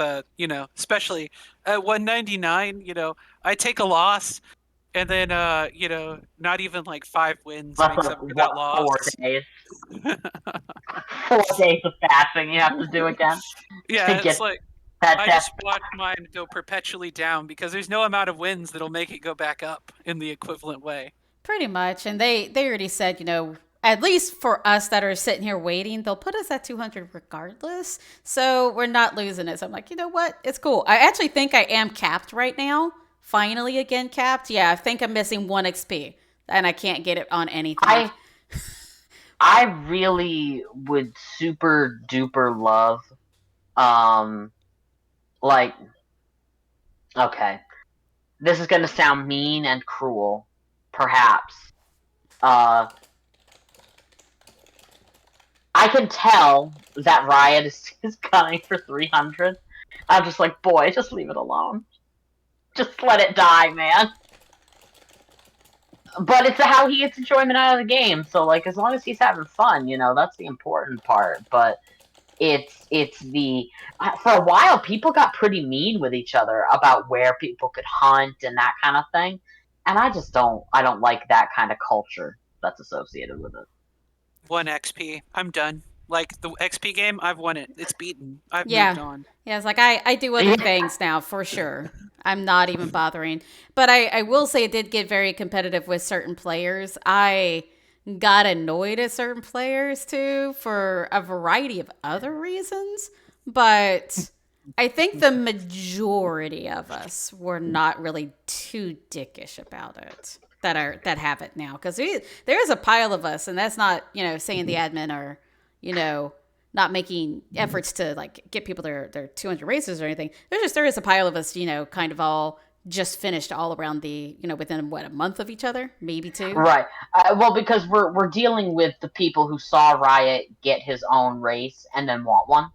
especially at 199, I take a loss and then not even like 5 wins That's makes like up for that what, loss. 4 days? 4 days of fasting you have to do again Yeah, to it's get like that I death. just watch mine go perpetually down because there's no amount of wins that'll make it go back up in the equivalent way. Pretty much. And they already said, at least for us that are sitting here waiting, they'll put us at 200 regardless. So we're not losing it. So I'm like, you know what? It's cool. I actually think I am capped right now. Finally, again, capped. Yeah, I think I'm missing 1 XP and I can't get it on anything. I really would super duper love, um, like, okay, this is gonna sound mean and cruel, perhaps. Uh, I can tell that Riot is gunning for 300. I'm just like, boy, just leave it alone. Just let it die, man. But it's how he gets enjoyment out of the game. So, like, as long as he's having fun, that's the important part. But it's the for a while people got pretty mean with each other about where people could hunt and that kind of thing, and I don't like that kind of culture that's associated with it. 1 XP. I'm done. Like the XP game, I've won it. It's beaten. I've moved Yeah. on. Yeah, it's like I do other things now for sure. I'm not even bothering. But I will say it did get very competitive with certain players. I got annoyed at certain players too for a variety of other reasons. But I think the majority of us were not really too dickish about it that have it now. Because there is a pile of us, and that's not, saying the admin are, not making efforts to like get people their 200 races or anything. There is a pile of us, kind of all just finished all around the, within what, a month of each other, maybe 2. Right. Well, because we're dealing with the people who saw Riot get his own race and then want one.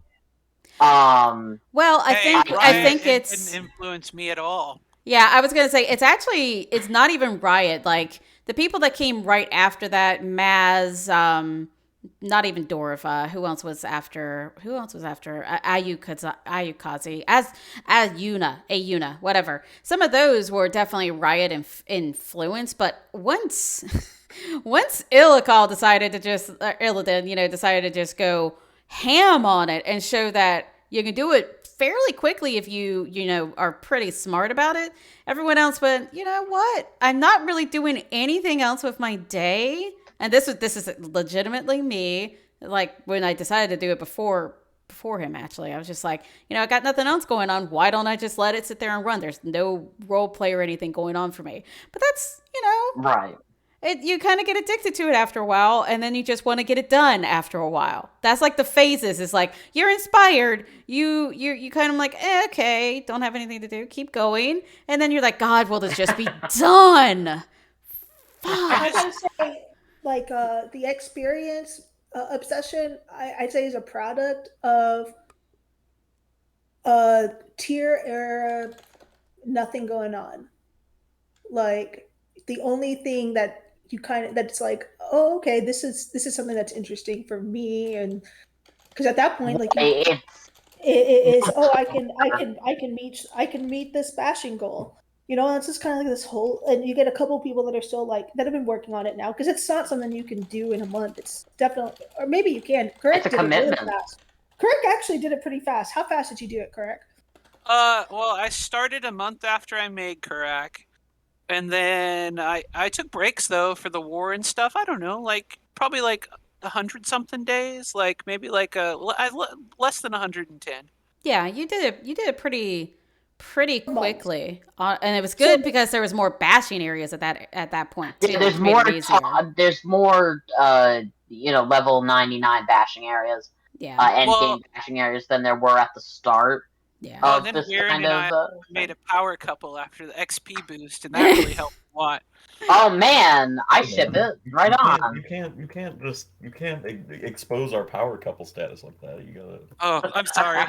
Well, Hey, I Riot, think it it's didn't influence me at all. yeah. I was gonna say it's not even Riot. Like the people that came right after that, Maz, not even Dorva. Who else was after? Who else was after Ayukazi? As Ayuna, whatever. Some of those were definitely Riot influence, but once once Illical decided to just Illidan, decided to just go ham on it and show that you can do it fairly quickly if you are pretty smart about it. Everyone else went, you know what? I'm not really doing anything else with my day. And this is legitimately me. Like when I decided to do it before him, actually, I was just like, I got nothing else going on. Why don't I just let it sit there and run? There's no role play or anything going on for me. But that's, Right. you kind of get addicted to it after a while, and then you just want to get it done after a while. That's like the phases. It's like you're inspired. You kind of like, okay, don't have anything to do, keep going, and then you're like, God, will this just be done? I gotta say, like the experience obsession, I'd say is a product of tier era, nothing going on. Like the only thing that you that's like, oh, okay, this is something that's interesting for me, and because at that point, like It's it is, oh, I can meet this bashing goal. It's just kind of like this whole, and you get a couple people that are still like that have been working on it now because it's not something you can do in a month. It's definitely, or maybe you can. Correct it's a did it really commitment. fast. Correct actually did it pretty fast. How fast did you do it, Correct? Well, I started a month after I made Karak, and then I took breaks though for the war and stuff. I don't know, like probably like 100 something days, like maybe like less than 110. Yeah, you did it. You did it pretty Months. quickly, and it was good because there was more bashing areas at that point too. Yeah, there's which made more. it easier. There's more. Level 99 bashing areas, Yeah, end Well, game bashing areas than there were at the start yeah. well, of then this Warren kind and of. I made a power couple after the XP boost, and that really helped a lot. Oh man, I Hey, ship man, it right on. you can't expose our power couple status like that. You gotta. Oh, I'm sorry.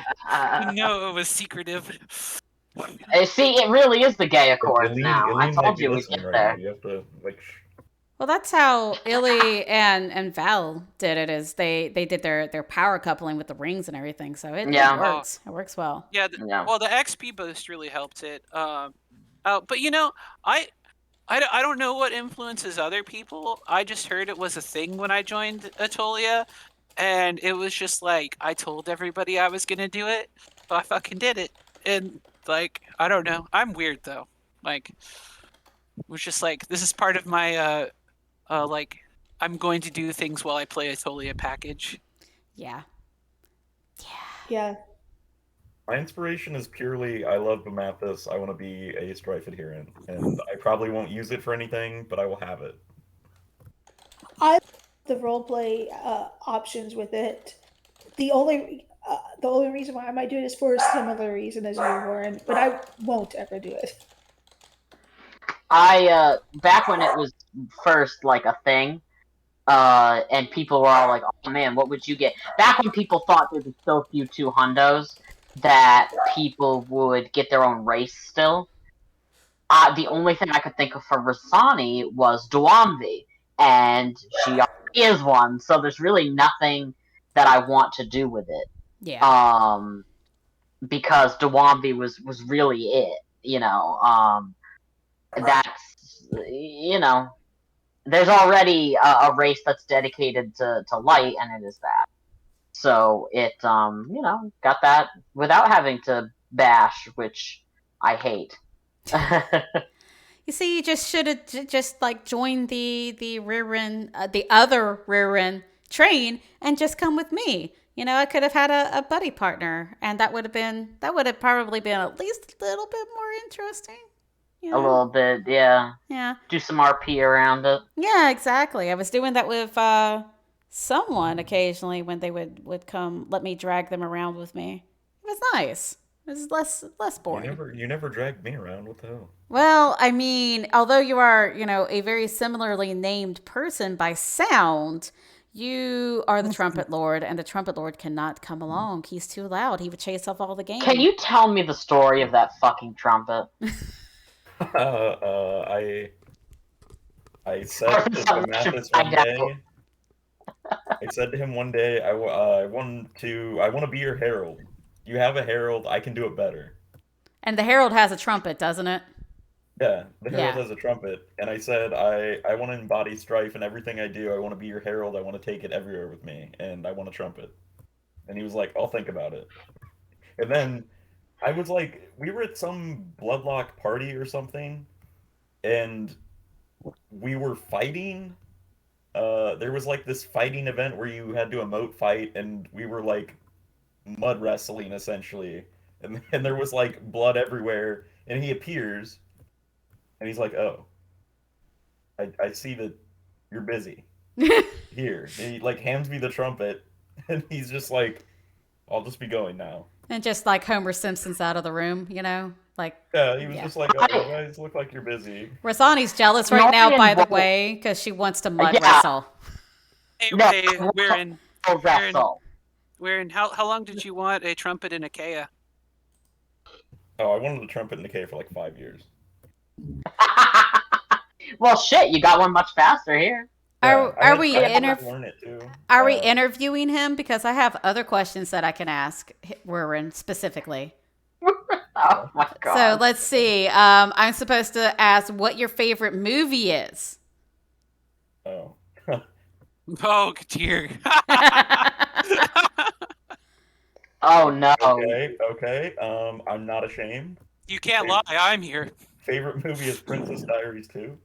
You know it was secretive. See, it really is the gay Accords now. I Eileen might told be you we'd listening get right now. there. You have to like. Well, that's how Illy and Val did it. Is they did their power coupling with the rings and everything. So it Yeah. works. It works well. Yeah, Yeah. well, the XP boost really helped it. But I I don't know what influences other people. I just heard it was a thing when I joined Aetolia, and it was just like I told everybody I was gonna do it, so I fucking did it. And like I don't know, I'm weird though. Like it was just like this is part of my like I'm going to do things while I play Aetolia package. Yeah. Yeah. My inspiration is purely I love Bamathis. I want to be a Strife adherent, and I probably won't use it for anything, but I will have it. I the roleplay options with it. The only reason why I might do it is for a similar reason as you, Warren, but I won't ever do it. I back when it was first like a thing, and people were all like, "Oh man, what would you get?" Back when people thought there was so few 2 hundos that people would get their own race still. The only thing I could think of for Rasani was Duamvi, and she already is one, so there's really nothing that I want to do with it. Yeah. Because Duamvi was really it, that's there's already a race that's dedicated to light, and it is that. So it got that without having to bash, which I hate. You see, you just should have just like joined the the other Ririn train and just come with me. I could have had a buddy partner, and that would have probably been at least a little bit more interesting. A little bit, yeah. Yeah. Do some RP around it. Yeah, exactly. I was doing that with someone occasionally when they would come let me drag them around with me. It was nice. It was less boring. You never dragged me around. What the hell? Well, I mean, although you are, a very similarly named person by sound, you are the Trumpet Lord, and the Trumpet Lord cannot come along. He's too loud. He would chase off all the game. Can you tell me the story of that fucking trumpet? I said to Mathis one day. I said to him one day, I want to be your herald. You have a herald. I can do it better. And the herald has a trumpet, doesn't it? Yeah, the herald Yeah. has a trumpet, and I said I want to embody strife in everything I do. I want to be your herald. I want to take it everywhere with me, and I want a trumpet. And he was like, "I'll think about it." And then I was like, we were at some Bloodlock party or something, and we were fighting. There was like this fighting event where you had to emote fight, and we were like mud wrestling essentially, and there was like blood everywhere, and he appears, and he's like, "Oh, I see that you're busy. Here," and he like hands me the trumpet, and he's just like, "I'll just be going now." And just like Homer Simpson's out of the room, like. Yeah, he was Yeah. just like, "Oh, you guys look like you're busy." Rasani's jealous right now, Norian by the won't- way, because she wants to mud Yeah. wrestle. No, Hey, Warren, I'll wrestle. how long did you want a trumpet in Achaia? Oh, I wanted a trumpet in the cave for like 5 years. Well, shit, you got one much faster here. Are I had we to interv- learn it too. Are we interviewing him? Because I have other questions that I can ask Warren specifically. Oh my god. So let's see. I'm supposed to ask what your favorite movie is. Oh. Oh dear. Oh no. Okay. I'm not ashamed. You can't lie. I'm here. Favorite movie is Princess Diaries 2.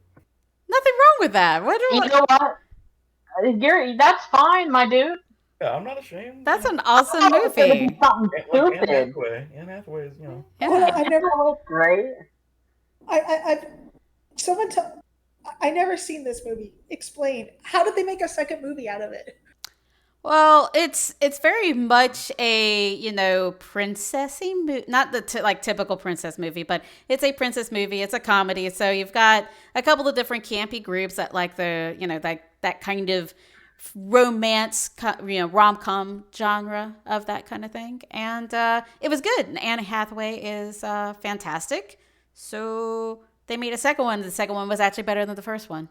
Nothing wrong with that. You know what? That's fine, my dude. Yeah, I'm not ashamed. That's you an know. awesome It's gonna be movie. something Like Anne stupid. Hathaway. Anne Hathaway is, you know. Oh, Yeah. I've never. That looks great. I've. Someone tell. I never seen this movie. Explain. How did they make a second movie out of it? Well, it's very much a princessy not the like typical princess movie, but it's a princess movie. It's a comedy, so you've got a couple of different campy groups that like the that kind of romance, rom com genre of that kind of thing, and it was good. And Anne Hathaway is fantastic, so they made a second one. The second one was actually better than the first one.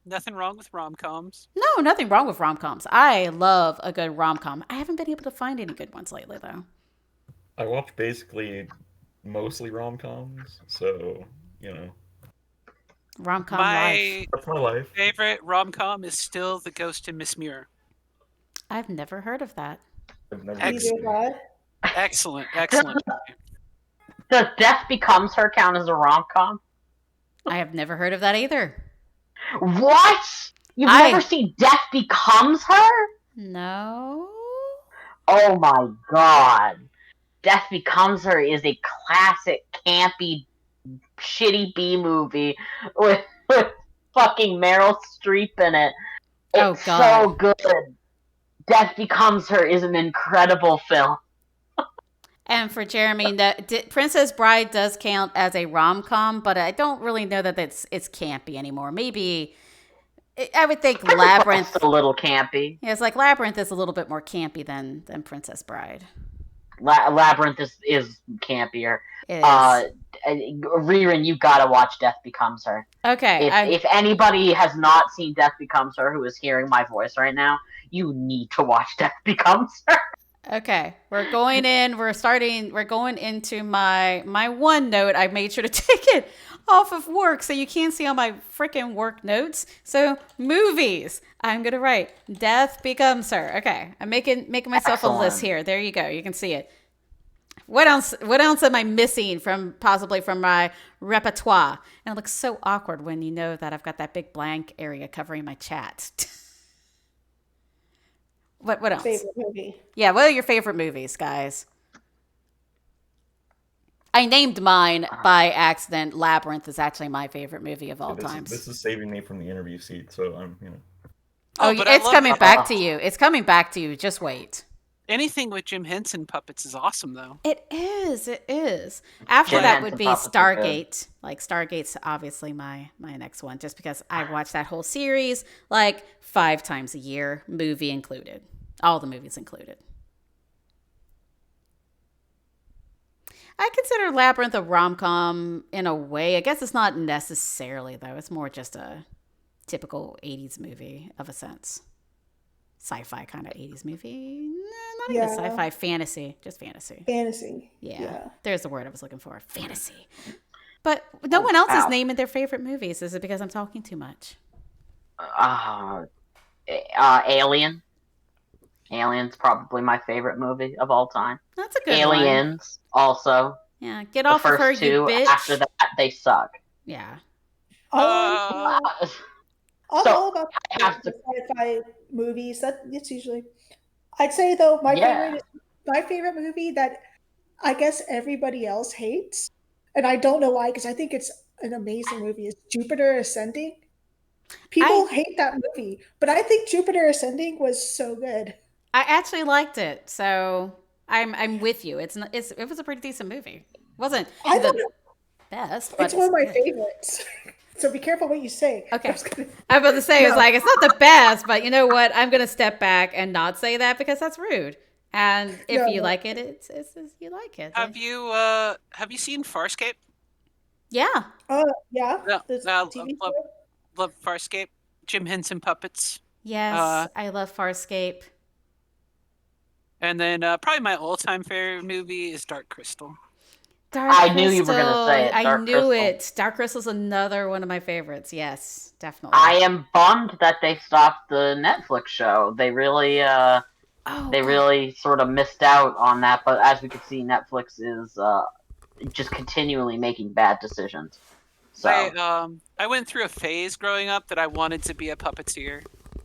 Nothing wrong with rom-coms. No, nothing wrong with rom coms. I love a good rom com. I haven't been able to find any good ones lately, though. I watch basically mostly rom-coms, so, you know, Rom com life. My that's my life. favorite rom-com is still The Ghost in Miss Muir. I've never heard of that. I've never Neither seen have it. I. Excellent. Movie. Does Death Becomes Her count as a rom-com? I have never heard of that either. What? You've never seen Death Becomes Her? No. Oh my god. Death Becomes Her is a classic, campy, shitty B movie with fucking Meryl Streep in it. Oh, It's God. so good. Death Becomes Her is an incredible film. And for Jeremy, Princess Bride does count as a rom com, but I don't really know that it's campy anymore. Maybe I would think Labyrinth. It's a little campy. Yeah, it's like Labyrinth is a little bit more campy than Princess Bride. Labyrinth is campier. It is. Ririn, you gotta watch Death Becomes Her. Okay. If anybody has not seen Death Becomes Her who is hearing my voice right now, you need to watch Death Becomes Her. Okay, we're going in. We're going into my OneNote. I made sure to take it off of work so you can't see all my freaking work notes. So movies. I'm gonna write Death Becomes Her. Okay, I'm making myself a list here. There you go. You can see it. What else am I missing possibly from my repertoire? And it looks so awkward when you know that I've got that big blank area covering my chat. What else? Favorite movie. Yeah, what are your favorite movies, guys? I named mine by accident. Labyrinth is actually my favorite movie of all times. This is saving me from the interview seat, so I'm, you know. Oh, but it's coming back to you. It's coming back to you. Just wait. Anything with Jim Henson puppets is awesome, though. It is. It is. After Jim that Henson would be puppets are good. Stargate. Like Stargate's obviously my next one, just because I watch that whole series like 5 times a year, movie included. All the movies included. I consider Labyrinth a rom-com in a way. I guess it's not necessarily, though. It's more just a typical 80s movie of a sense. Sci-fi kind of 80s movie. Not even sci-fi, fantasy. Just fantasy. Fantasy. Yeah. There's the word I was looking for. Fantasy. But no one else is naming their favorite movies. Is it because I'm talking too much? Alien. Alien's probably my favorite movie of all time. That's a good Aliens, one. also. Yeah, get off of her, you bitch. After that, they suck. Yeah. I'm So, all about the sci-fi movies. It's usually. I'd say though my favorite movie that I guess everybody else hates, and I don't know why because I think it's an amazing movie. Is Jupiter Ascending? People hate that movie, but I think Jupiter Ascending was so good. I actually liked it, so I'm with you. It was a pretty decent movie. It wasn't the best, but it's one of my favorites. So be careful what you say. Okay. I'm about to say, it's like, it's not the best, but you know what? I'm going to step back and not say that because that's rude. And if you like it, it's you like it. Have you seen Farscape? Yeah. Yeah. Love Farscape. Jim Henson puppets. Yes, I love Farscape. And then probably my all-time favorite movie is Dark Crystal. I knew you were going to say it. I knew it. Dark Crystal's another one of my favorites. Yes, definitely. I am bummed that they stopped the Netflix show. They really, really sort of missed out on that. But as we can see, Netflix is just continually making bad decisions. So I went through a phase growing up that I wanted to be a puppeteer.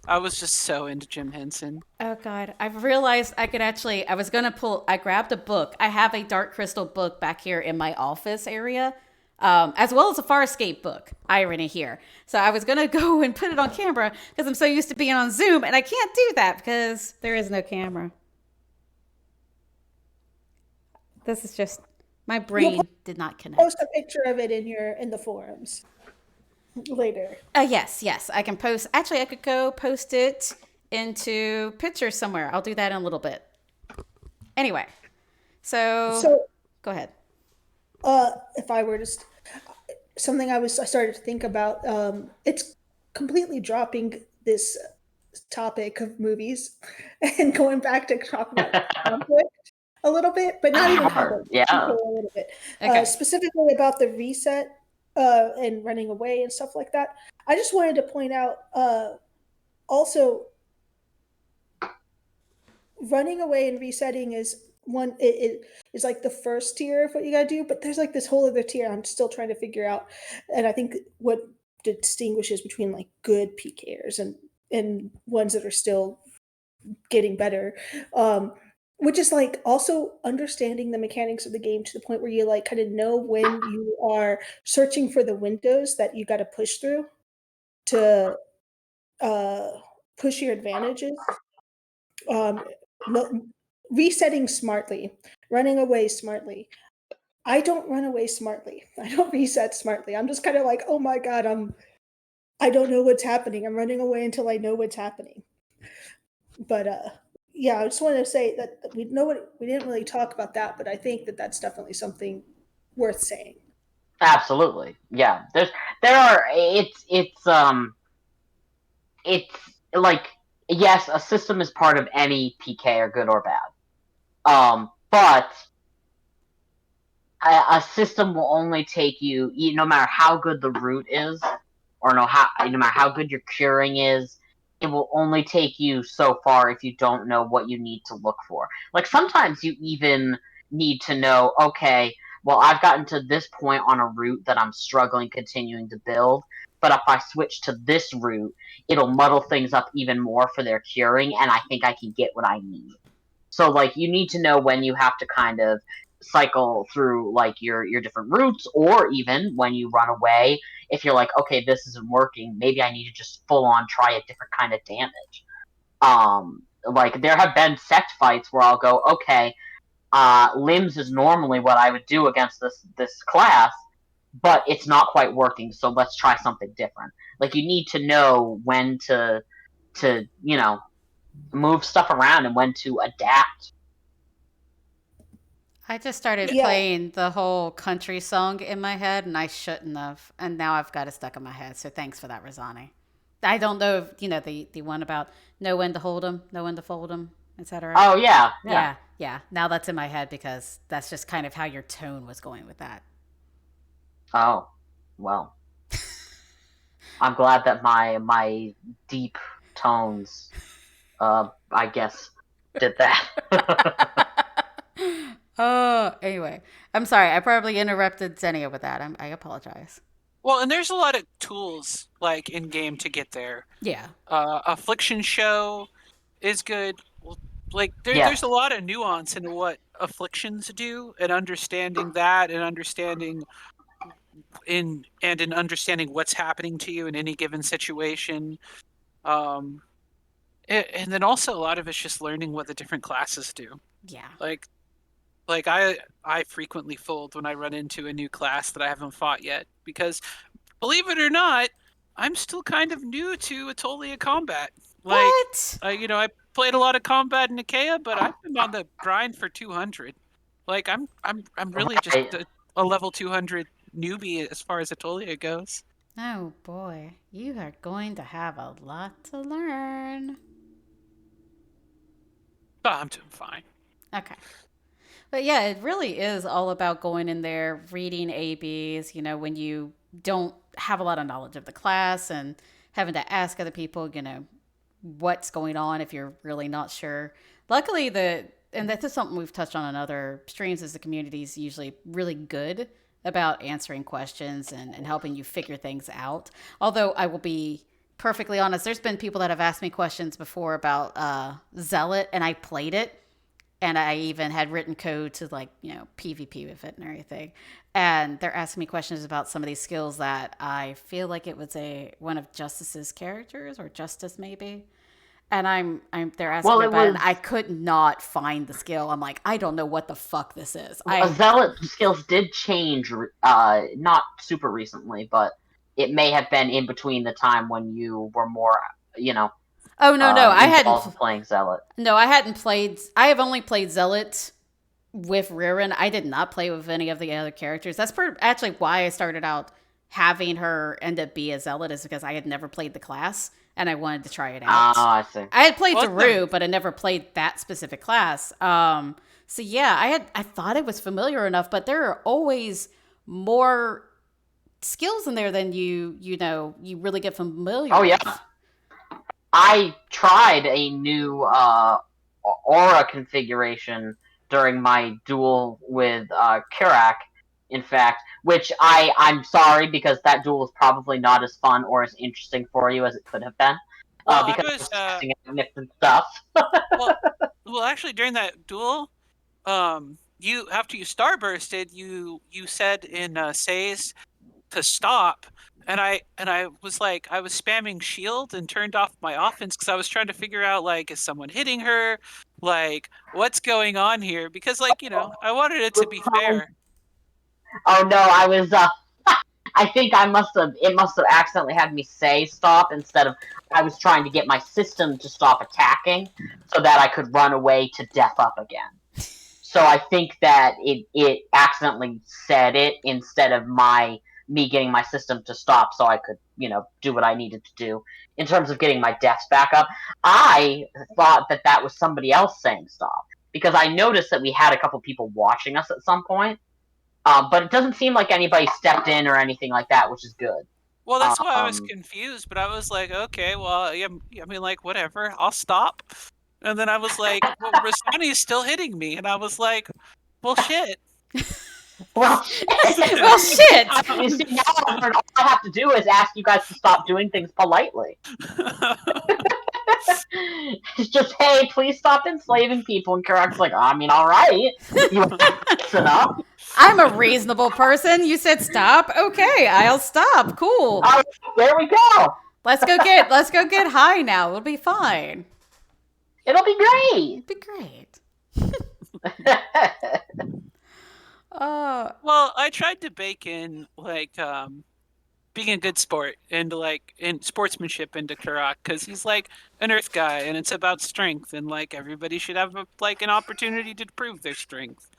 I was just so into Jim Henson. Oh God, I've realized I could actually. I grabbed a book. I have a Dark Crystal book back here in my office area, as well as a Farscape book. Irony here. So I was gonna go and put it on camera because I'm so used to being on Zoom, and I can't do that because there is no camera. This is just my You'll brain did not connect. post a picture of it in the forums later. Yes, I can post. Actually, I could go post it into pictures somewhere. I'll do that in a little bit. Anyway, so So, go ahead. if I were to something I started to think about, it's completely dropping this topic of movies and going back to talk about conflict a little bit, but not even conflict, Yeah. a little bit. Okay. Specifically about the reset and running away and stuff like that. I just wanted to point out also running away and resetting is one it is like the first tier of what you gotta do, but there's like this whole other tier I'm still trying to figure out. And I think what distinguishes between like good PKers and ones that are still getting better, which is like also understanding the mechanics of the game to the point where you like kind of know when you are searching for the windows that you got to push through to uh, push your advantages. Um, resetting smartly, running away smartly. I don't run away smartly. I don't reset smartly. I'm just kind of like, oh my god, I don't know what's happening. I'm running away until I know what's happening. But yeah, I just wanted to say that we didn't really talk about that, but I think that that's definitely something worth saying. Absolutely. Yeah. There are it's like yes, a system is part of any PK or good or bad. But a system will only take you, no matter how good the route is, or no matter how good your curing is, it will only take you so far if you don't know what you need to look for. Like sometimes you even need to know, okay, well I've gotten to this point on a route that I'm struggling continuing to build, but if I switch to this route, it'll muddle things up even more for their curing, and I think I can get what I need. So like you need to know when you have to kind of cycle through like your different routes, or even when you run away, if you're like, okay, this isn't working, maybe I need to just full on try a different kind of damage. Like there have been sect fights where I'll go, okay, limbs is normally what I would do against this class, but it's not quite working, so let's try something different. Like you need to know when to move stuff around and when to adapt. I just started Yeah, playing the whole country song in my head, and I shouldn't have. And now I've got it stuck in my head. So thanks for that, Rosani. I don't know if you know the one about know when to hold them, know when to fold them, etc. Oh yeah, yeah. Yeah. Now that's in my head because that's just kind of how your tone was going with that. Oh, well. I'm glad that my deep tones, I guess, did that. Oh, anyway, I'm sorry. I probably interrupted Xenia with that. I apologize. Well, and there's a lot of tools like in game to get there. Yeah. Affliction show is good. Like there's Yes. a lot of nuance in what afflictions do, and understanding that, and understanding in understanding what's happening to you in any given situation. Um, and then also a lot of it's just learning what the different classes do. Yeah. Like I frequently fold when I run into a new class that I haven't fought yet, because believe it or not, I'm still kind of new to Aetolia combat. Like, What? I played a lot of combat in Ikea, but I've been on the grind for 200. Like, I'm really just Right. a level 200 newbie as far as Aetolia goes. Oh boy, you are going to have a lot to learn. But I'm doing fine. Okay. But yeah, it really is all about going in there, reading ABs, when you don't have a lot of knowledge of the class and having to ask other people, what's going on if you're really not sure. Luckily, and this is something we've touched on in other streams, is the community is usually really good about answering questions and helping you figure things out. Although I will be perfectly honest, there's been people that have asked me questions before about Zealot, and I played it, and I even had written code to like PvP with it and everything. And they're asking me questions about some of these skills that I feel like it was one of Justice's characters, or Justice maybe. And they're asking Well, me it about it, was and I could not find the skill. I'm like, I don't know what the fuck this is. Zealot skills did change, not super recently, but it may have been in between the time when you were more, Oh no, I hadn't. involved in playing Zealot. No, I hadn't played. I have only played Zealot with Ririn. I did not play with any of the other characters. That's actually why I started out having her end up be a Zealot, is because I had never played the class and I wanted to try it out. Oh, I see. I had played Well, Daru, but I never played that specific class. So yeah, I thought it was familiar enough, but there are always more skills in there than you really get familiar Oh, with. yeah. I tried a new aura configuration during my duel with Kirak, in fact, which I'm sorry, because that duel was probably not as fun or as interesting for you as it could have been. Well, Because I I was was testing out different stuff. well, actually, during that duel, you after you starbursted, you said in Say's to stop, and I was like, I was spamming shield and turned off my offense because I was trying to figure out, like, is someone hitting her, like, what's going on here? Because, like, I wanted it to be fair. Oh no, I was I think it must have accidentally had me say stop instead of, I was trying to get my system to stop attacking so that I could run away to death up again. So I think that it accidentally said it instead of me getting my system to stop so I could, do what I needed to do in terms of getting my deaths back up. I thought that was somebody else saying stop, because I noticed that we had a couple people watching us at some point. But it doesn't seem like anybody stepped in or anything like that, which is good. Well, that's why I was Um, confused, but I was like, okay, well, yeah, I mean, like, whatever, I'll stop. And then I was like, well, Rasani is still hitting me, and I was like, well, shit. well, Well, shit. you see, now all I have to do is ask you guys to stop doing things politely. It's just, hey, please stop enslaving people, and Karak's like, I mean, all right, it's enough. I'm a reasonable person. You said stop. Okay, I'll stop. Cool. All right, there we go. Let's go get high now. It'll be fine. It'll be great. It'll be great. Well, I tried to bake in, like, being a good sport and, like, in sportsmanship into Karak, because he's like an Earth guy and it's about strength, and, like, everybody should have an opportunity to prove their strength.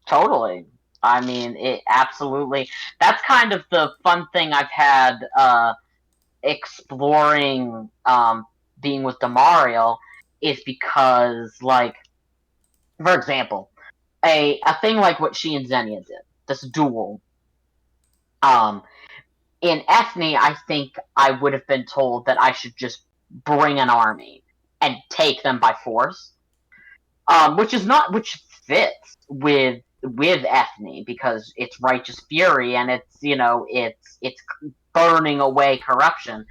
Totally. I mean, it absolutely. That's kind of the fun thing I've had exploring being with Demario, is because, like, for example, a thing like what she and Xenia did, this duel. In Ethne, I think I would have been told that I should just bring an army and take them by force, which fits with Ethne, because it's righteous fury and it's burning away corruption.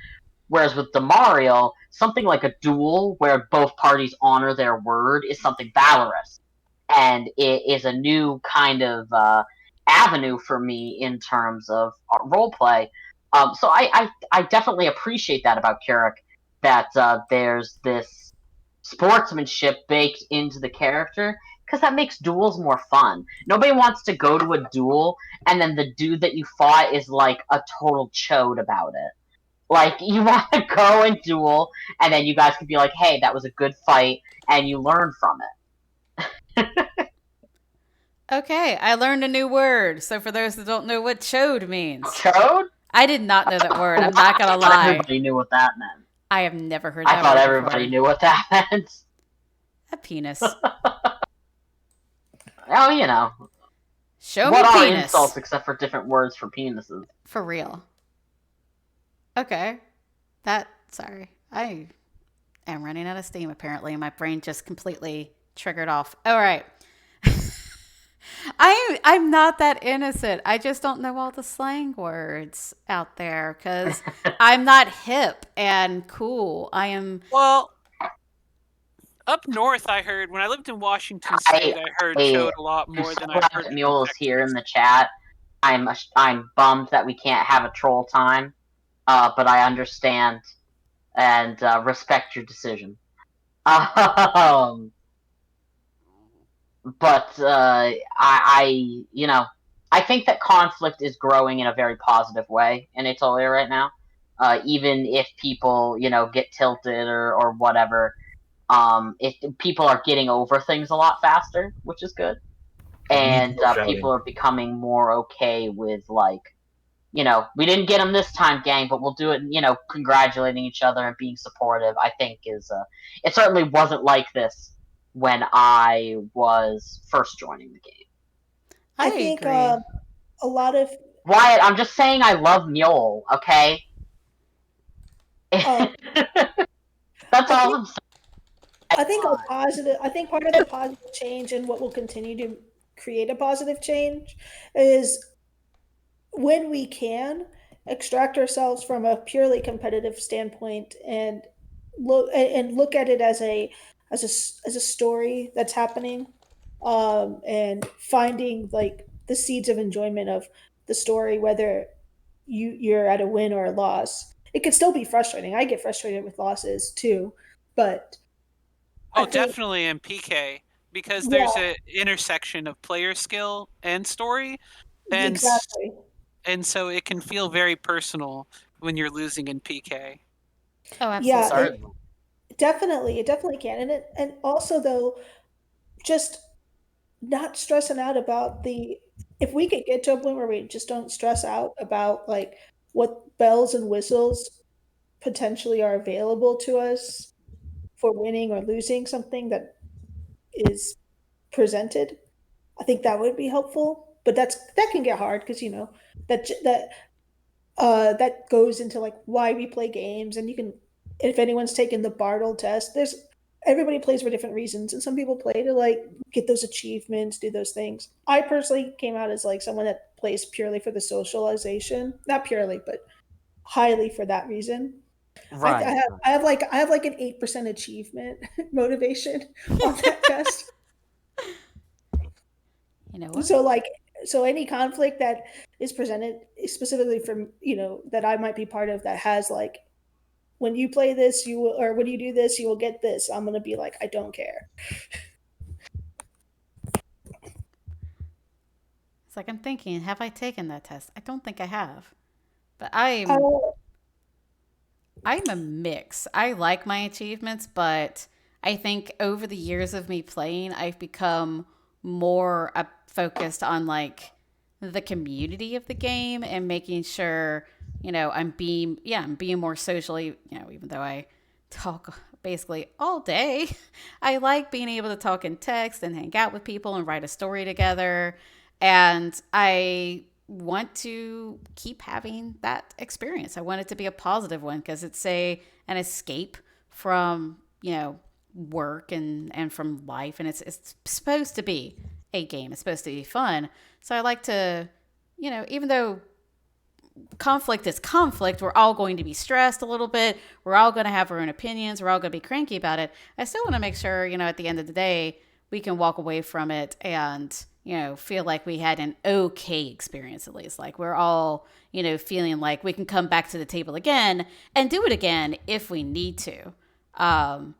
Whereas with Demario, something like a duel where both parties honor their word is something valorous, and it is a new kind of avenue for me in terms of roleplay. So I definitely appreciate that about Kirik, that there's this sportsmanship baked into the character, because that makes duels more fun. Nobody wants to go to a duel and then the dude that you fought is like a total chode about it. Like, you want to go and duel, and then you guys can be like, hey, that was a good fight, and you learn from it. Okay, I learned a new word. So for those that don't know what chode means, Chode? I did not know that word. I'm not gonna I thought lie. everybody knew what that meant. I have never heard I that thought word everybody before. knew what that meant. A penis. Well, you know. Show What me are penis. insults except for different words for penises? For real. Okay. Sorry. I am running out of steam apparently. My brain just completely triggered off. All right. I'm not that innocent. I just don't know all the slang words out there because I'm not hip and cool. I am. Well, up north, I heard when I lived in Washington State, I heard I showed a lot I'm more so than I glad heard that it in Mule is here in Texas. the chat. I'm bummed that we can't have a troll time, but I understand and respect your decision. Um, but I think that conflict is growing in a very positive way in Italia right now. Even if people, get tilted or whatever, if people are getting over things a lot faster, which is good, It needs and more people shouting. are becoming more okay with like, we didn't get them this time, gang, but we'll do it. Congratulating each other and being supportive. I think is it certainly wasn't like this when I was first joining the game. I I think agree. a lot of Wyatt, I'm just saying I love Mule, okay? um, That's I all think I'm saying. I think a positive. I think part of the positive change and what will continue to create a positive change is when we can extract ourselves from a purely competitive standpoint and look at it as a story that's happening, and finding like the seeds of enjoyment of the story, whether you're at a win or a loss. It can still be frustrating. I get frustrated with losses too, but I Oh, think, definitely in PK because there's yeah, a intersection of player skill and story, and exactly. and so it can feel very personal when you're losing in PK. Oh, Yeah, absolutely. it Certainly. definitely can. And also though, just not stressing out about the if we could get to a point where we just don't stress out about like what bells and whistles potentially are available to us for winning or losing something that is presented, I think that would be helpful. But that can get hard because that goes into like why we play games. And you can, if anyone's taken the Bartle test, there's everybody plays for different reasons, and some people play to like get those achievements, do those things. I personally came out as like someone that plays purely for the socialization, not purely but highly for that reason. I, I Right. have I have like an 8% achievement motivation on that test. You know what? So like, so any conflict that is presented specifically from, that I might be part of, that has like, when you play this, you will, or when you do this, you will get this. I'm gonna be like, I don't care. It's like I'm thinking, have I taken that test? I don't think I have. But Oh, I'm a mix. I like my achievements, but I think over the years of me playing, I've become more focused on like the community of the game and making sure, I'm being more socially, even though I talk basically all day, I like being able to talk in text and hang out with people and write a story together. And I want to keep having that experience. I want it to be a positive one because it's an escape from, work and from life, and it's supposed to be a game. It's supposed to be fun. So I like to, even though conflict is conflict, we're all going to be stressed a little bit. We're all going to have our own opinions. We're all going to be cranky about it. I still want to make sure, at the end of the day, we can walk away from it and, feel like we had an okay experience at least. Like we're all, feeling like we can come back to the table again and do it again if we need to.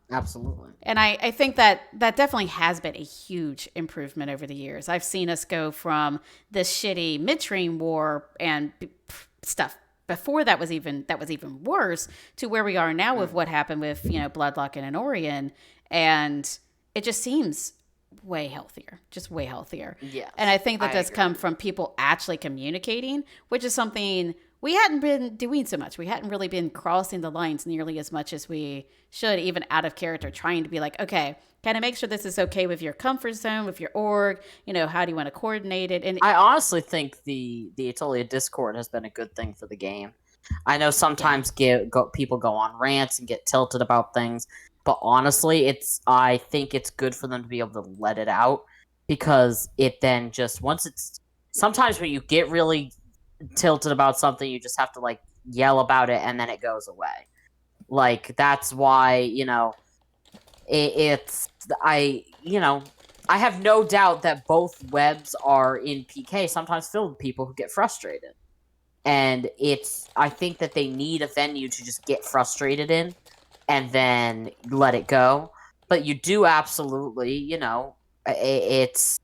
Absolutely. And I think that definitely has been a huge improvement over the years. I've seen us go from this shitty midstream war and stuff before that was even worse to where we are now with what happened with Bloodlock and Anorian, and it just seems way healthier, just way healthier. Yes. And I think that I does agree. come from people actually communicating, which is something we hadn't been doing so much. We hadn't really been crossing the lines nearly as much as we should, even out of character, trying to be like, okay, kind of make sure this is okay with your comfort zone, with your org, how do you want to coordinate it? And I honestly think the Aetolia Discord has been a good thing for the game. I know sometimes people go on rants and get tilted about things, but honestly, I think it's good for them to be able to let it out because it then just once it's sometimes when you get really tilted about something, you just have to like yell about it and then it goes away. Like that's why it's I have no doubt that both webs are in PK sometimes filled with people who get frustrated. And I think that they need a venue to just get frustrated in and then let it go. But you do absolutely, it's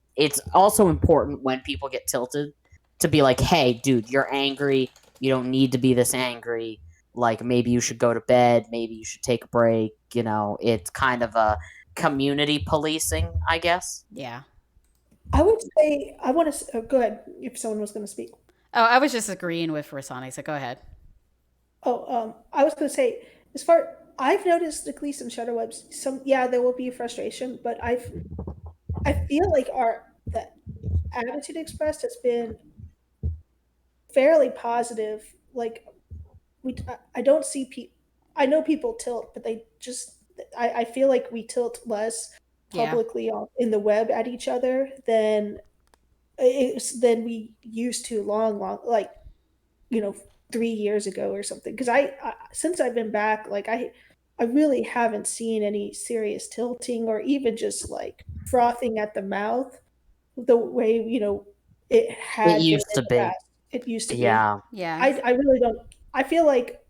also important when people get tilted to be like, hey, dude, you're angry. You don't need to be this angry. Like, maybe you should go to bed. Maybe you should take a break. It's kind of a community policing, I guess. Yeah. I would say I want to go ahead if someone was going to speak. Oh, I was just agreeing with Rasani, so go ahead. I was going to say as far I've noticed at least in Shadow Webs, there will be frustration, but I feel like the attitude expressed has been fairly positive. Like I don't see people. I know people tilt, but they just I feel like we tilt less Yeah. publicly in the web at each other than we used to long like 3 years ago or something. Because I since I've been back, like I really haven't seen any serious tilting or even just like frothing at the mouth the way it It had been used in to the be. past. It used to be. Yeah. Yeah. I really don't. I feel like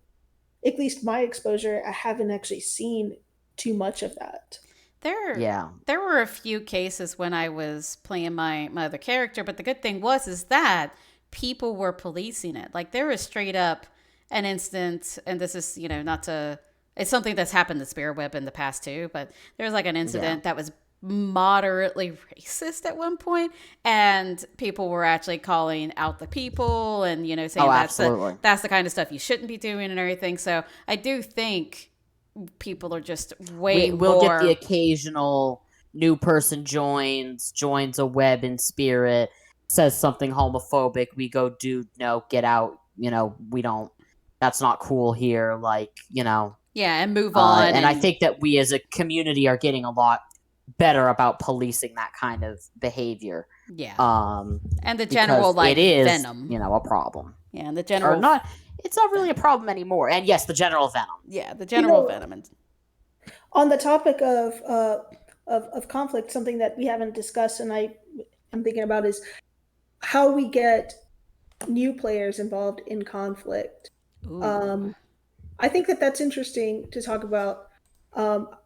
at least my exposure, I haven't actually seen too much of that. There Yeah. there were a few cases when I was playing my other character, but the good thing is that people were policing it. Like there was straight up an instance, and this is, not to it's something that's happened to Spirit Web in the past too, but there was like an incident that was moderately racist at one point, and people were actually calling out the people and saying absolutely. that's the kind of stuff you shouldn't be doing and everything. So I do think people are just We'll get the more. occasional new person joins a web in Spirit, says something homophobic. We go, dude, no, get out. We don't. That's not cool here. Yeah, and move on. And I think that we as a community are getting a lot better about policing that kind of behavior. Yeah. And the Because general it is, venom. a problem. Yeah, and the general Or not. It's not really a problem anymore. And yes, the general venom. Yeah, the general venom. On the topic of conflict, something that we haven't discussed and I'm thinking about is how we get new players involved in conflict. I think that's interesting to talk about.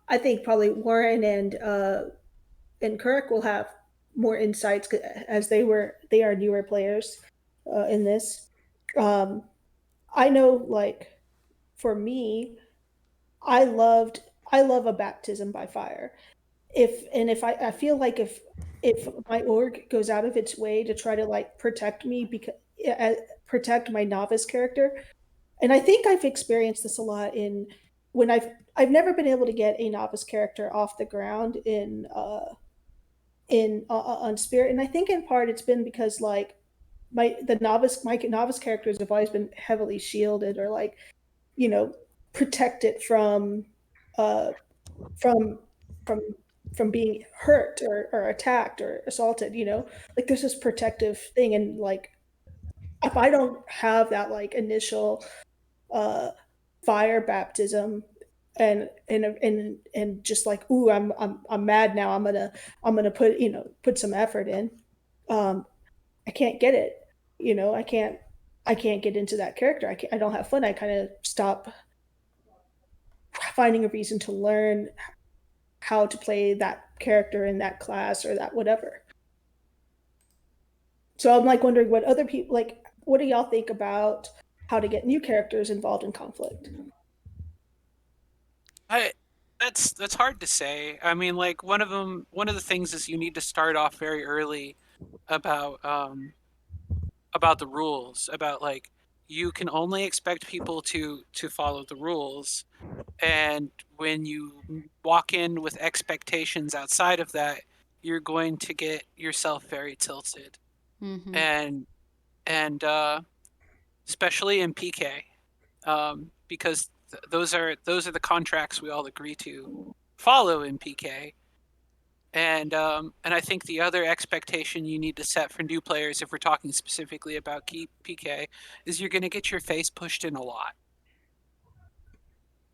I think probably Warren and Kirk will have more insights as they are newer players in this. I know, like for me, I loved I love a baptism by fire. If I feel like if my org goes out of its way to try to like protect me because protect my novice character, and I think I've experienced this a lot in when I've never been able to get a novice character off the ground in on Spirit, and I think in part it's been because like my novice characters have always been heavily shielded or like you know protected uh from from from being hurt or attacked or assaulted, like there's this protective thing, and like if I don't have that like initial uh fire baptism and just like ooh I'm mad now, I'm gonna put some effort in, um I can't get it, I can't get into that character, I don't have fun, I kind of stop finding a reason to learn how to play that character in that class or that whatever. So I'm like wondering what other people like. What do y'all think about how to get new characters involved in conflict? That's hard to say. I mean, like one of the things is you need to start off very early about about the rules, about like you can only expect people to follow the rules, and when you walk in with expectations outside of that, you're going to get yourself very tilted. Mm-hmm. And especially in PK, because those are the contracts we all agree to follow in PK. And I think the other expectation you need to set for new players, if we're talking specifically about PK, is you're going to get your face pushed in a lot.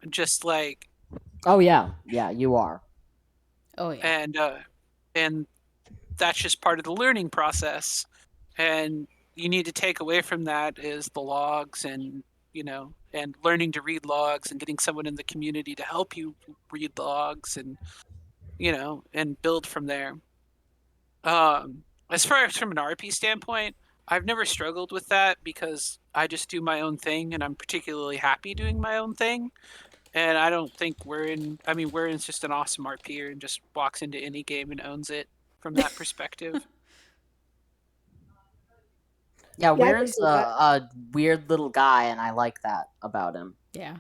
Just like, Oh yeah, you are. Oh yeah. And that's just part of the learning process. And you need to take away from that is the logs and and learning to read logs and getting someone in the community to help you read logs and and build from there. As far as from an RP standpoint, I've never struggled with that because I just do my own thing and I'm particularly happy doing my own thing. And I don't think Wherein's just an awesome RPer and just walks into any game and owns it from that perspective. Yeah, Yeah, I can Weirin's see that. a weird little guy, and I like that about him. Yeah.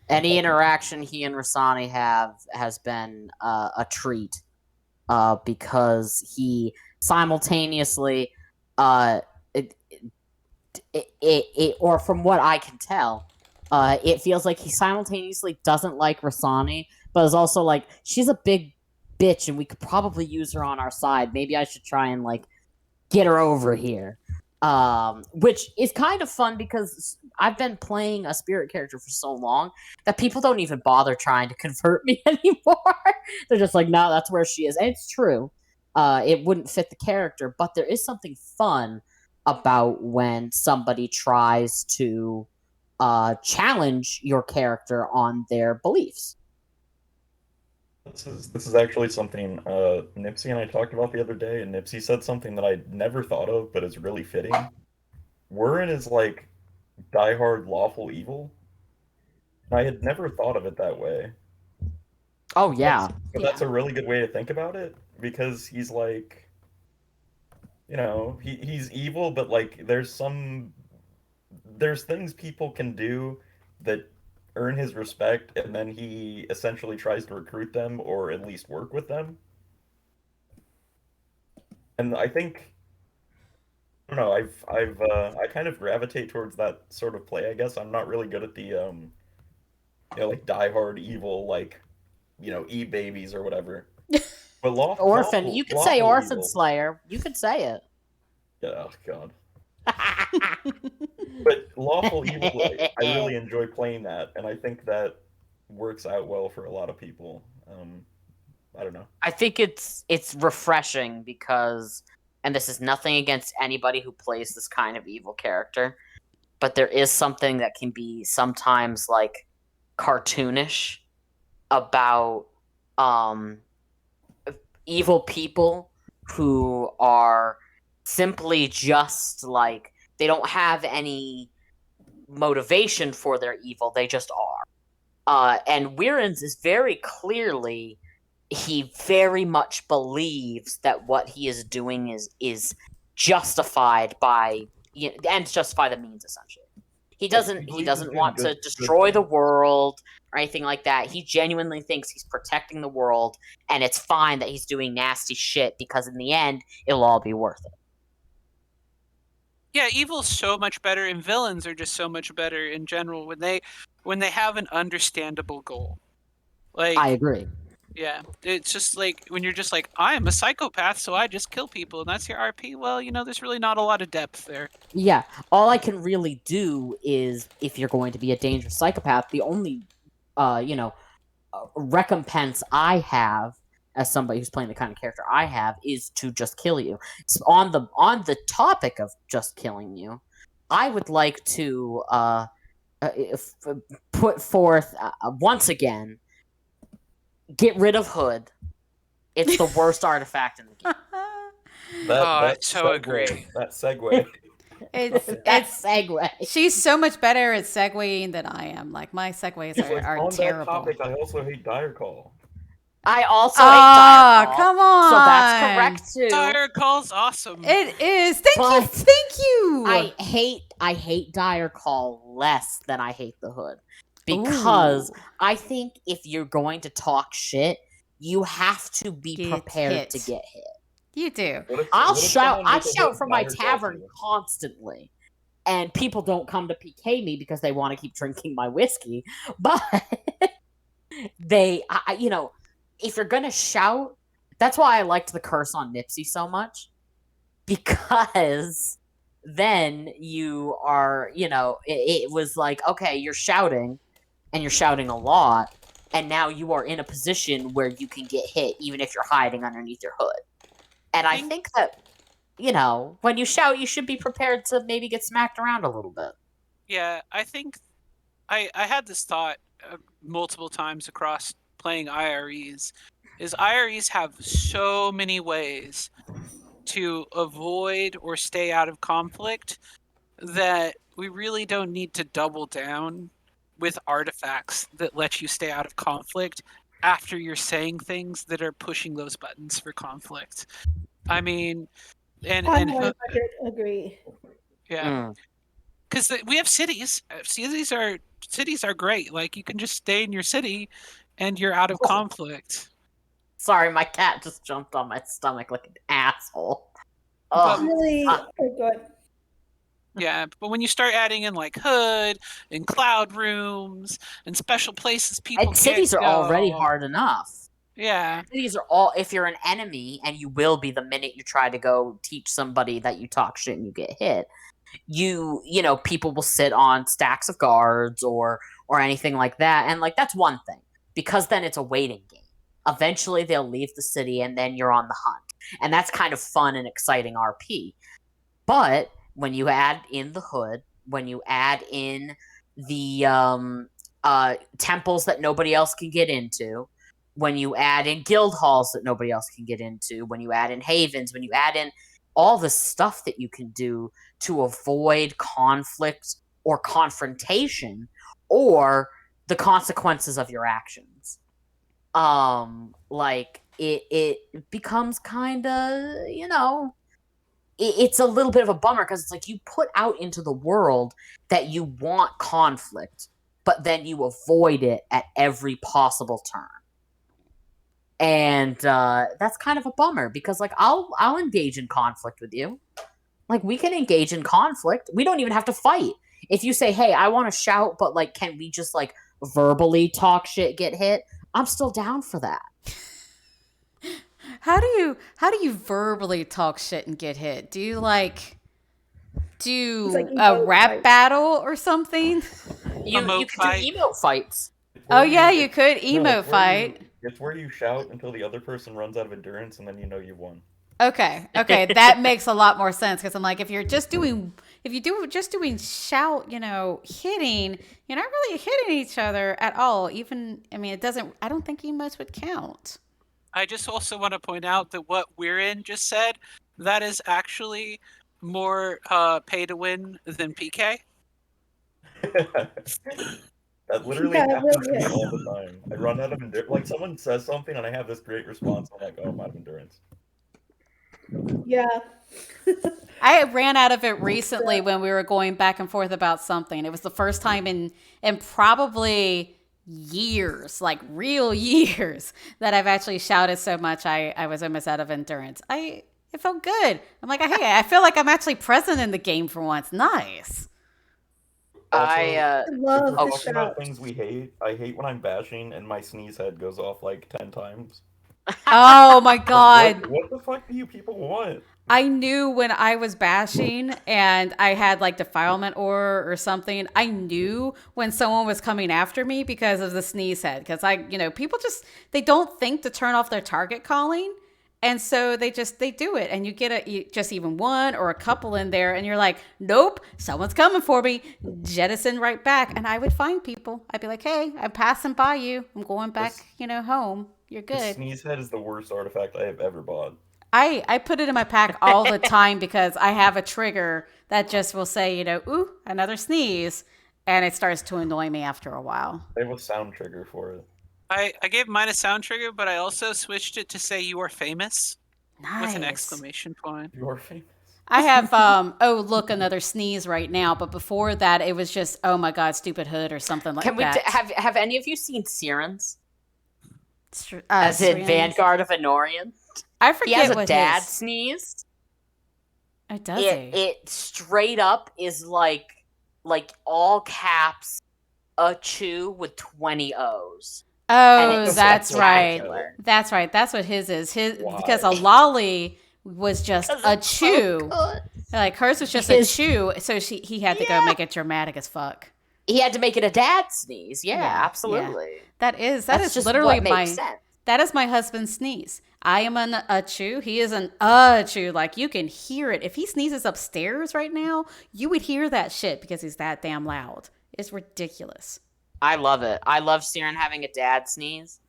Any interaction he and Rasani have has been a treat, because he simultaneously, or from what I can tell, it feels like he simultaneously doesn't like Rasani, but is also like, she's a big bitch, and we could probably use her on our side. Maybe I should try and get her over here. Which is kind of fun because I've been playing a spirit character for so long that people don't even bother trying to convert me anymore. They're just like, no, that's where she is. And it's true. It wouldn't fit the character, but there is something fun about when somebody tries to challenge your character on their beliefs. This is actually something Nipsey and I talked about the other day, and Nipsey said something that I never thought of, but is really fitting. Warren is like diehard lawful evil. I had never thought of it that way. Oh yeah, But that's a really good way to think about it, because he's like, he's evil, but like there's things people can do that earn his respect, and then he essentially tries to recruit them or at least work with them. And I think, I don't know, I kind of gravitate towards that sort of play, I guess. I'm not really good at the like diehard evil, like, e-babies or whatever. But Orphan. You could say lawful Orphan evil. Slayer. You could say it. Yeah, oh god. But lawful evil, I really enjoy playing that, and I think that works out well for a lot of people. I don't know. I think it's refreshing because, and this is nothing against anybody who plays this kind of evil character, but there is something that can be sometimes cartoonish about evil people who are simply just they don't have any motivation for their evil, they just are. And Weirin's is very clearly, he very much believes that what he is doing is justified by, and justify the means, essentially. He doesn't want to destroy the world or anything like that. He genuinely thinks he's protecting the world, and it's fine that he's doing nasty shit because in the end, it'll all be worth it. Yeah, evil's so much better, and villains are just so much better in general when they have an understandable goal. I agree. Yeah, it's just like when you're just like, I am a psychopath, so I just kill people, and that's your RP. Well, there's really not a lot of depth there. Yeah, all I can really do is, if you're going to be a dangerous psychopath, the only, recompense I have as somebody who's playing the kind of character I have is to just kill you. So on the topic of just killing you, I would like to put forth once again, get rid of Hood. It's the worst artifact in the game. I so agree. That segue. It's segue. She's so much better at segueing than I am. Like, my segues are on terrible. On that topic, I also hate Dire Call. I also hate Dire Call. Come on. So that's correct too. Dire Call's awesome. It is. Thank you. I hate Dire Call less than I hate the Hood. Because I think if you're going to talk shit, you have to be prepared to get hit. You do. I shout from my tavern constantly, and people don't come to PK me because they want to keep drinking my whiskey. But if you're gonna shout, That's why I liked the curse on Nipsey so much, because then you are, it was like, okay, you're shouting, and you're shouting a lot, and now you are in a position where you can get hit even if you're hiding underneath your hood. And I think that, when you shout, you should be prepared to maybe get smacked around a little bit. Yeah, I think I had this thought multiple times across playing IREs, is IREs have so many ways to avoid or stay out of conflict that we really don't need to double down with artifacts that let you stay out of conflict after you're saying things that are pushing those buttons for conflict. I mean, and I and 100 agree. yeah, because we have cities. Cities are great. Like, you can just stay in your city, and you're out of conflict. Sorry, my cat just jumped on my stomach like an asshole. But- Oh, Really good. Yeah, but when you start adding in like hood and cloud rooms and special places people and cities can't are already go. hard enough. Yeah, Cities are all, if you're an enemy, and you will be the minute you try to go teach somebody that you talk shit and you get hit, people will sit on stacks of guards or anything like that, and like that's one thing, because then it's a waiting game. Eventually they'll leave the city, and then you're on the hunt, and that's kind of fun and exciting RP. But when you add in the hood, when you add in the temples that nobody else can get into, when you add in guild halls that nobody else can get into, when you add in havens, when you add in all the stuff that you can do to avoid conflict or confrontation or the consequences of your actions, like it becomes kind of, it's a little bit of a bummer, because it's like you put out into the world that you want conflict, but then you avoid it at every possible turn. And that's kind of a bummer, because like I'll engage in conflict with you. Like, we can engage in conflict. We don't even have to fight. If you say, "Hey, I want to shout, but like, can we just like verbally talk shit, get hit?" I'm still down for that. How do you verbally talk shit and get hit? Do you like do It's like a emote rap fights. battle or something? You Emote can fight. do emote fights. Oh yeah, you could No, emote it's where you- fight. It's where you shout until the other person runs out of endurance, and then you know you won. Okay, that makes a lot more sense, because I'm like, if you're just doing shout, hitting, you're not really hitting each other at all. Even, I mean, I don't think emotes would count. I just also want to point out that what Weirin just said, that is actually more pay to win than PK. That literally Yeah, it happens really to me is. all the time. I run out of endurance. Like, someone says something, and I have this great response. I'm like, oh, I'm out of endurance. Yeah. I ran out of it recently when we were going back and forth about something. It was the first time in probably years, like real years, that I've actually shouted so much I was almost out of endurance. It felt good. I'm like, hey, I feel like I'm actually present in the game for once. Nice. Also, I love if we're the talking about shout. things we hate, I hate when I'm bashing and my sneeze head goes off like 10 times. Oh my god. What the fuck do you people want? I knew when I was bashing and I had like defilement or something, I knew when someone was coming after me because of the sneeze head. Because people they don't think to turn off their target calling. And so they do it. And you get just even one or a couple in there and you're like, nope, someone's coming for me. Jettison right back. And I would find people. I'd be like, hey, I'm passing by you. I'm going back, home. You're The good. sneeze head is the worst artifact I have ever bought. I put it in my pack all the time because I have a trigger that just will say, ooh, another sneeze. And it starts to annoy me after a while. I have a sound trigger for it. I gave mine a sound trigger, but I also switched it to say "you are famous" Nice. with an exclamation point. You're famous. I have, oh, look, another sneeze right now. But before that, it was just, oh my God, stupid hood or something like that. Have any of you seen Sirens? As in Vanguard of Anorian? I forget he has a what dad his... sneeze. Oh, does he? It straight up is like all caps a chew with 20 O's. Oh, it's that's right. spectacular. That's right. That's what his is. His Why? because a lolly was just Because a it's so chew. good. Like hers was just a His- chew, so he had to go make it dramatic as fuck. He had to make it a dad sneeze. Yeah, Yeah, absolutely. That is That's just literally what makes sense. that is my husband's sneeze. I am an chew. He is an chew. Like you can hear it. If he sneezes upstairs right now, you would hear that shit because he's that damn loud. It's ridiculous. I love it. I love Siren having a dad sneeze.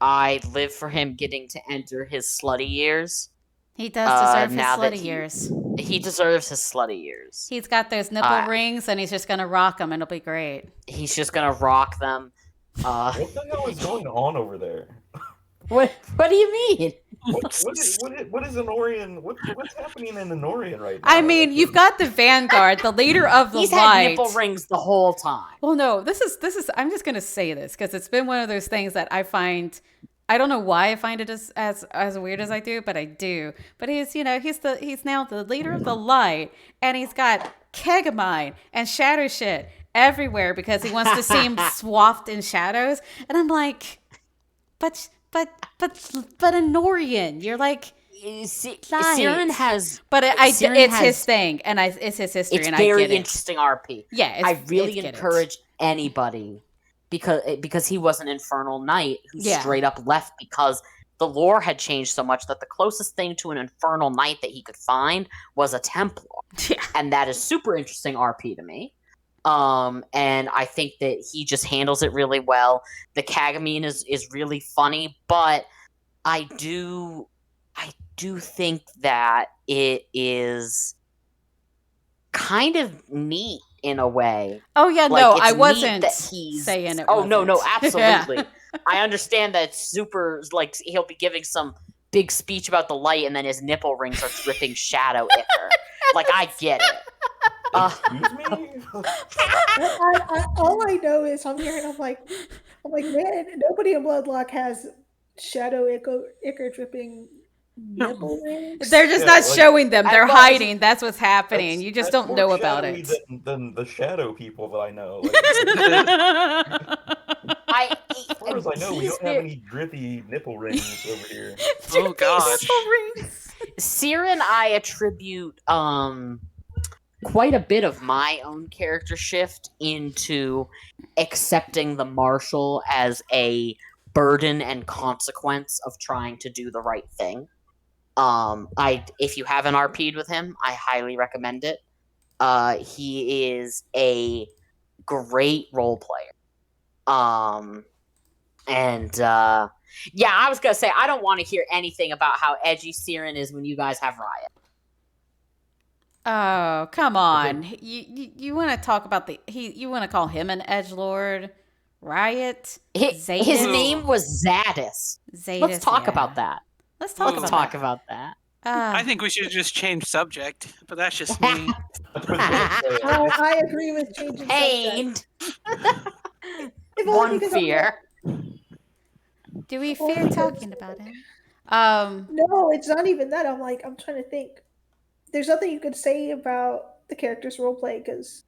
I live for him getting to enter his slutty years. He does deserve his now that slutty years. He deserves his slutty years. He's got those nipple rings, and he's just gonna rock them, and it'll be great. He's just gonna rock them. What the hell is going on over there? What do you mean? What is Anorian? What's happening in Anorian right now? I mean, you've got the Vanguard, the leader of the He's light. had nipple rings the whole time. Well, no, this is. I'm just gonna say this because it's been one of those things that I find. I don't know why I find it as weird as I do, but I do. But he's now the leader of the light, and he's got Kegamine and shadow shit everywhere because he wants to seem swathed in shadows. And I'm like, but Anorian, you're like. Siren has, But Siren it's has- his thing, and it's his history, it's and I very get it. interesting RP. Yeah, I really get it. encourage anybody because he was an infernal knight who Yeah. straight up left because the lore had changed so much that the closest thing to an infernal knight that he could find was a Templar. Yeah. And that is super interesting RP to me. And I think that he just handles it really well. The Kagamine is really funny, but I do think that it is kind of neat in a way. Oh yeah, Like, no, it's I neat wasn't that he's saying it. Oh no, wasn't. absolutely. Yeah. I understand that it's super, like, he'll be giving some big speech about the light and then his nipple rings are dripping shadow ichor. Like, I get it. Excuse me? All I know is I'm hearing. I'm like, man, nobody in Bloodlock has shadow ichor dripping nipple rings. They're just Yeah, not like- showing them. They're Well, hiding. That's what's happening. You just That's don't know more about shadowy it. than the shadow people that I know. Like, as far as I know, we don't have any drippy nipple rings over here. Oh, gosh. Nipple rings. Siren, I attribute quite a bit of my own character shift into accepting the marshal as a burden and consequence of trying to do the right thing. If you haven't RP'd with him, I highly recommend it. He is a great role player. Yeah, I was gonna say I don't want to hear anything about how edgy Siren is when you guys have Riot. Oh, come on. You want to talk about you want to call him an edgelord? Riot? His Zadis? name was Zadis. Zadis, Let's talk yeah. about that. Let's talk Ooh. Let's about talk that. about that. I think we should just change subject, but that's just me. I agree with changing Pained. subject. If only One because I'm fear. do we Oh, fear because- talking about him? No, it's not even that. I'm trying to think. There's nothing you could say about the character's roleplay because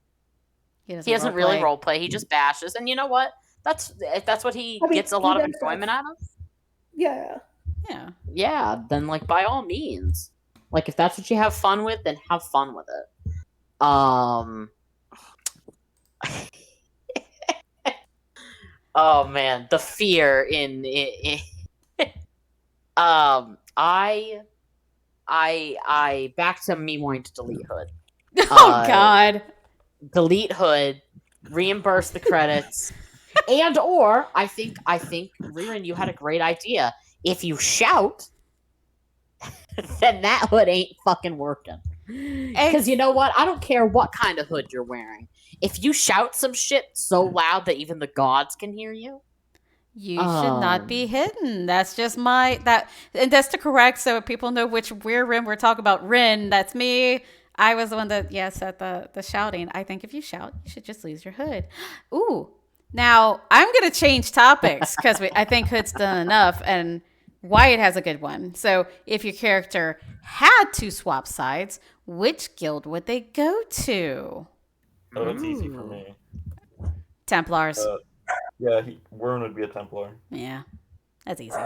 He doesn't really roleplay. He just bashes, and you know what? That's what he I mean, gets a he lot of does enjoyment out of. yeah. Yeah. Yeah, then like by all means, like if that's what you have fun with, then have fun with it. Oh man, the fear in I back to me wanting to delete Hood. Oh God. Delete Hood, reimburse the credits, and or I think Ririn, you had a great idea. If you shout, then that hood ain't fucking working. Because you know what? I don't care what kind of hood you're wearing. If you shout some shit so loud that even the gods can hear you, You should not be hidden. That's just and that's to correct so people know which we're talking about. Rin, that's me. I was the one that said the shouting. I think if you shout, you should just lose your hood. Ooh. Now I'm gonna change topics because I think Hood's done enough, and Wyatt has a good one. So if your character had to swap sides, which guild would they go to? Oh, that's easy for me. Templars. Yeah, Warren would be a Templar. Yeah, that's easy.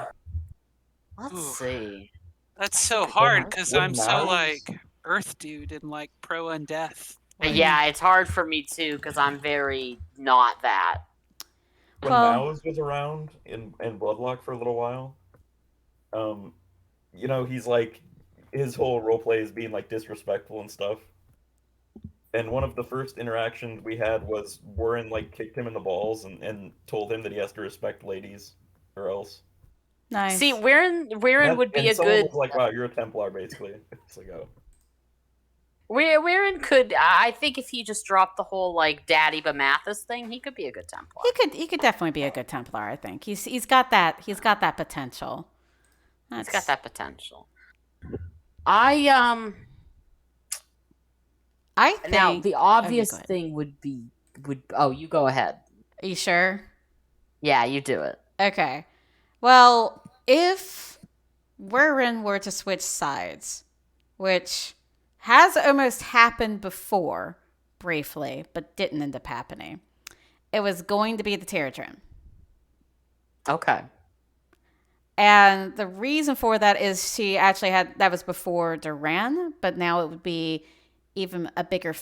Let's Ooh. see. That's That's a so good hard card. because Would I'm so Mouse? like Earth dude and like pro undeath. Like, Yeah, it's hard for me too because I'm very not that. When Well, Mouse was around in Bloodlock for a little while, um, he's like his whole roleplay is being like disrespectful and stuff. And one of the first interactions we had was Warren like kicked him in the balls and told him that he has to respect ladies or else. See, nice. Weirin would be And a someone good. was like, "Wow, you're a Templar," basically. It's like, oh, Weirin could. I think if he just dropped the whole like Daddy Bamathis thing, he could be a good Templar. He could definitely be a good Templar. I think he's got that potential. He's got that potential. I I think Now the oh, obvious go ahead. thing would be oh, you go ahead. Are you sure? Yeah, you do it. Okay. Well, if Warren were to switch sides, which has almost happened before, briefly, but didn't end up happening, it was going to be the Terrigen. Okay. And the reason for that is she actually had that was before Duran, but now it would be even a bigger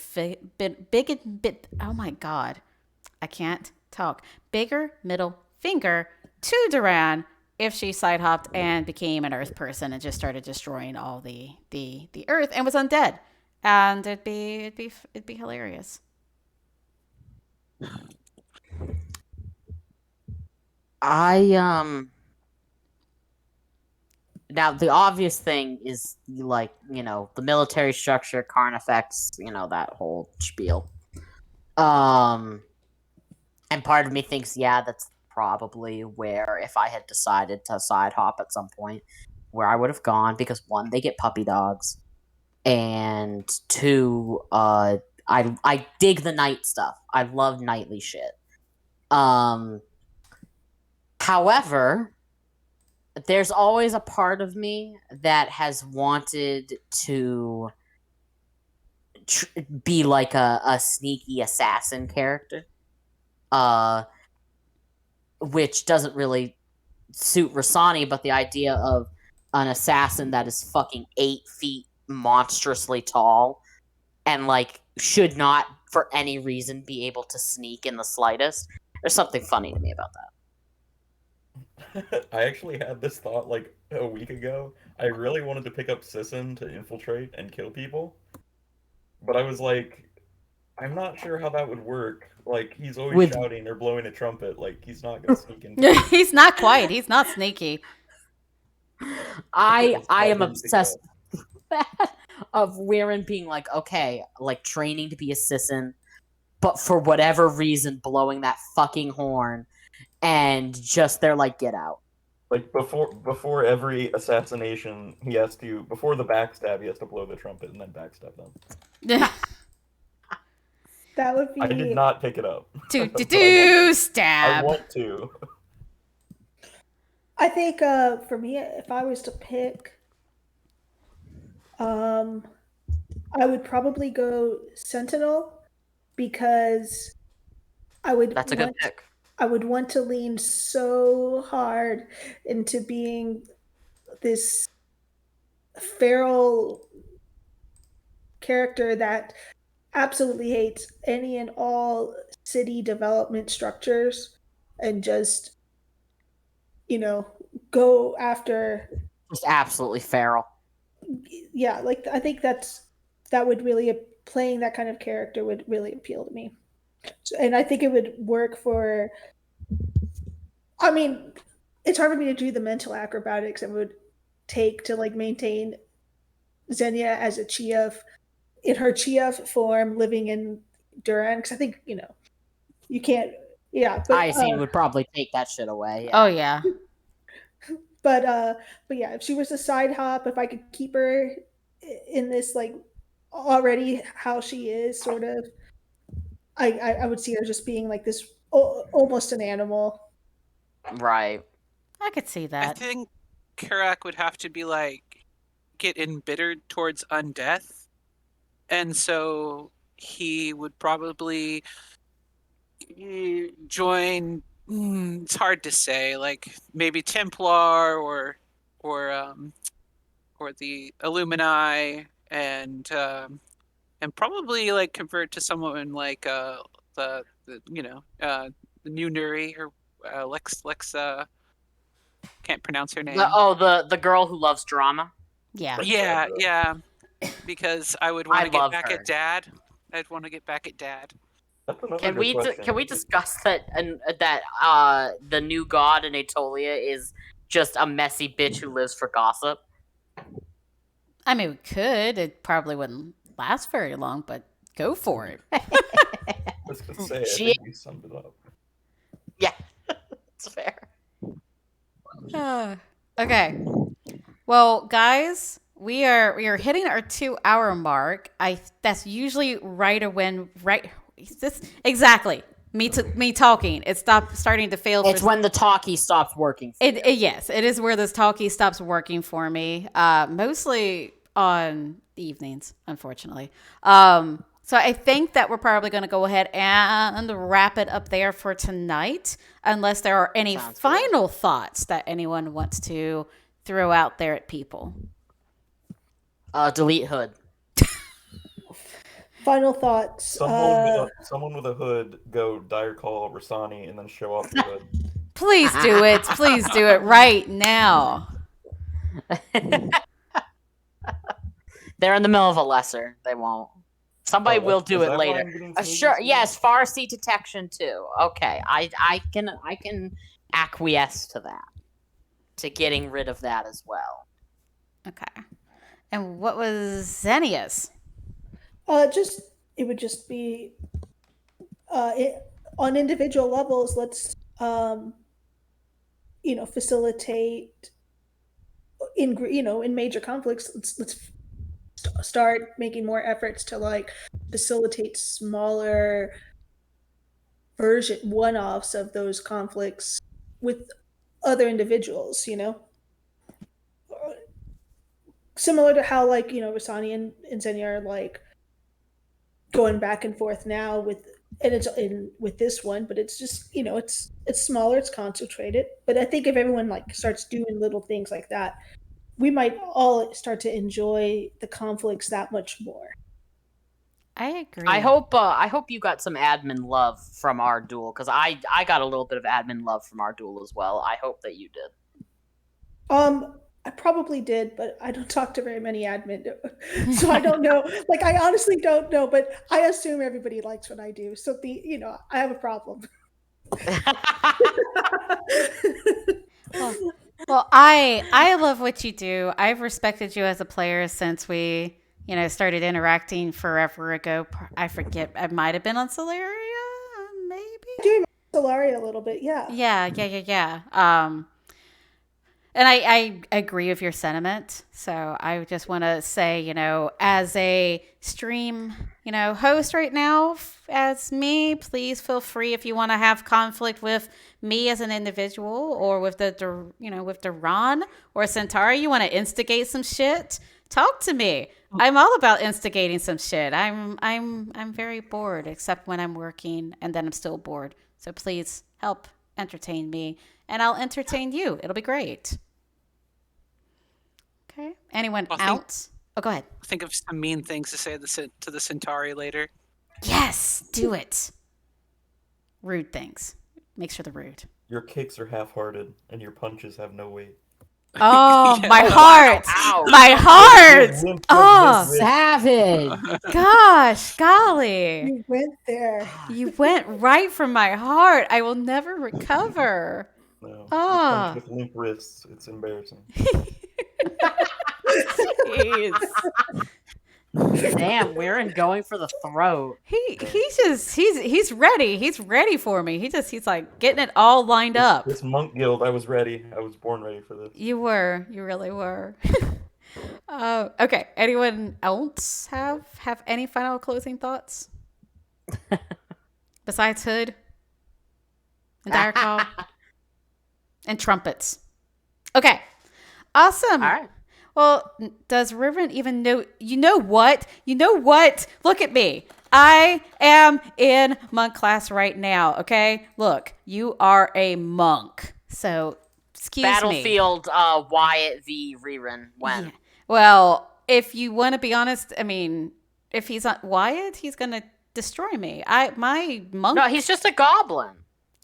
bit. Oh my god, I can't talk. Bigger middle finger to Duran if she side hopped and became an Earth person and just started destroying all the Earth and was undead, and it'd be hilarious. I Now the obvious thing is the military structure, Carnifex, that whole spiel. And part of me thinks, yeah, that's probably where if I had decided to side hop at some point, where I would have gone because one, they get puppy dogs, and two, I dig the night stuff. I love nightly shit. However, there's always a part of me that has wanted to be like a sneaky assassin character, which doesn't really suit Rasani, but the idea of an assassin that is fucking 8 feet monstrously tall and like should not for any reason be able to sneak in the slightest. There's something funny to me about that. I actually had this thought like a week ago. I really wanted to pick up Sisson to infiltrate and kill people, but I was like, I'm not sure how that would work. Like, he's always With shouting or blowing a trumpet. Like, he's not gonna sneak in. He's not quite. He's not sneaky. I I am didn't pick it obsessed up. with that of Weirin being like, okay, like training to be a Sisson, but for whatever reason blowing that fucking horn, and just they're like, get out. Like before every assassination, before the backstab, he has to blow the trumpet and then backstab them. That would I did be. not pick it up. Do But I stab. want to. I think for me, if I was to pick, I would probably go Sentinel because I would That's a good pick. I would want to lean so hard into being this feral character that absolutely hates any and all city development structures and just, go after. Just absolutely feral. Yeah, like I think that would really playing that kind of character would really appeal to me. And I think it would work for. I mean, it's hard for me to do the mental acrobatics it would take to like maintain Xenia as a Chia in her Chia form living in Duran because I think you can't. Yeah, but Iacine would probably take that shit away. Yeah. Oh yeah. but yeah, if she was a side hop, if I could keep her in this like already how she is, sort of, I would see her just being like this almost an animal. Right. I could see I that. think Karak would have to be like get embittered towards undeath, and so he would probably join It's hard to say. Like maybe Templar or the Illumini and probably like convert to someone like the the new Nuri or Lex can't pronounce her name. The girl who loves drama. Yeah. Yeah, because I would I want to get love back her. at Dad. I'd want to get back at Dad. That's another Can good we question. can we discuss that the new god in Aetolia is just a messy bitch who lives for gossip? I mean, we could. It probably wouldn't last very long, but go for it. I was gonna say, I She- think you summed it up. Yeah, it's fair. Okay. Well, guys, we are hitting our 2-hour mark. That's usually right. This exactly me talking. It stopped starting to fail. It's when the talkie stops working. For you. Yes, it is where this talkie stops working for me. Mostly on the evenings, unfortunately. So I think that we're probably going to go ahead and wrap it up there for tonight, unless there are any Sounds final thoughts that anyone wants to throw out there at people. Delete hood. Final thoughts. Someone with a hood go dire call Rasani and then show off the hood. Please do it. Please do it right now. They're in the middle of a lesser. They won't. Somebody will do it later. Sure. Yes, Farsi detection too. Okay, I can acquiesce to that. To getting rid of that as well. Okay. And what was Xenius? It would just be on individual levels. Let's facilitate in major conflicts. Let's start making more efforts to like facilitate smaller version one-offs of those conflicts with other individuals. Similar to how Rasani and Zenya are like going back and forth now with this one, but it's just it's smaller, it's concentrated. But I think if everyone like starts doing little things like that, we might all start to enjoy the conflicts that much more. I agree. I hope you got some admin love from our duel, because I got a little bit of admin love from our duel as well. I hope that you did. I probably did, but I don't talk to very many admin, so I don't know. Like, I honestly don't know, but I assume everybody likes what I do. So I have a problem. Well, I love what you do. I've respected you as a player since we, started interacting forever ago. I forget. I might have been on Solaria, maybe. I do remember Solaria a little bit, yeah. Yeah. And I agree with your sentiment. So I just want to say, as a stream, host right now, as me, please feel free if you want to have conflict with me as an individual or with with Duran or Centauri, you want to instigate some shit, talk to me. I'm all about instigating some shit. I'm very bored, except when I'm working, and then I'm still bored. So please help entertain me, and I'll entertain you. It'll be great. Okay. Anyone else? Go ahead. Think of some mean things to say to the Centauri later. Yes, do it. Rude things. Make sure they're rude. Your kicks are half-hearted, and your punches have no weight. Oh, Yeah. my heart. Ow. My heart. Limp, Oh, limp, limp. Savage. gosh, golly. You went there. You went right from my heart. I will never recover. No, you Ah. punch with limp wrists. It's embarrassing. Jeez. Damn, Weirin going for the throat. He's ready. He's ready for me. He's like getting it all lined up. This monk guild, I was ready. I was born ready for this. You really were. Okay. Anyone else have any final closing thoughts? Besides Hood and Dire Call and trumpets. Okay. Awesome. All right. Well, does Reverend even know? You know what? Look at me. I am in monk class right now, okay? Look, you are a monk. So, excuse me. Battlefield Wyatt v. Rerun when? Yeah. Well, if you want to be honest, I mean, if he's on Wyatt, he's going to destroy me. My monk No, he's just a goblin.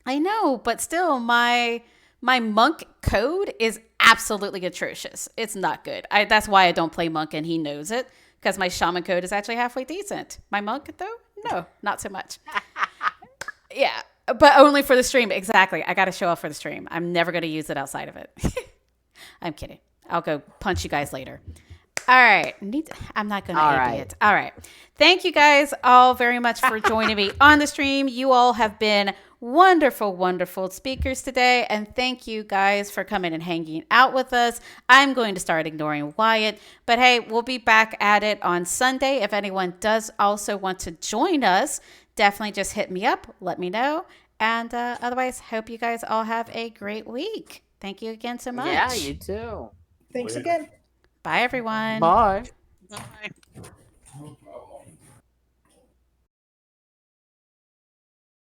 I know, but still my monk code is absolutely atrocious. It's not good. That's why I don't play monk and he knows it because my shaman code is actually halfway decent. My monk though? No, not so much. Yeah, but only for the stream. Exactly. I got to show off for the stream. I'm never going to use it outside of it. I'm kidding. I'll go punch you guys later. All right. I'm not going to AB it. All right. Thank you guys all very much for joining me on the stream. You all have been wonderful, wonderful speakers today. And thank you guys for coming and hanging out with us. I'm going to start ignoring Wyatt. But hey, we'll be back at it on Sunday. If anyone does also want to join us, definitely just hit me up. Let me know. And otherwise, hope you guys all have a great week. Thank you again so much. Yeah, you too. Thanks Later. again. Bye, everyone. Bye. Bye.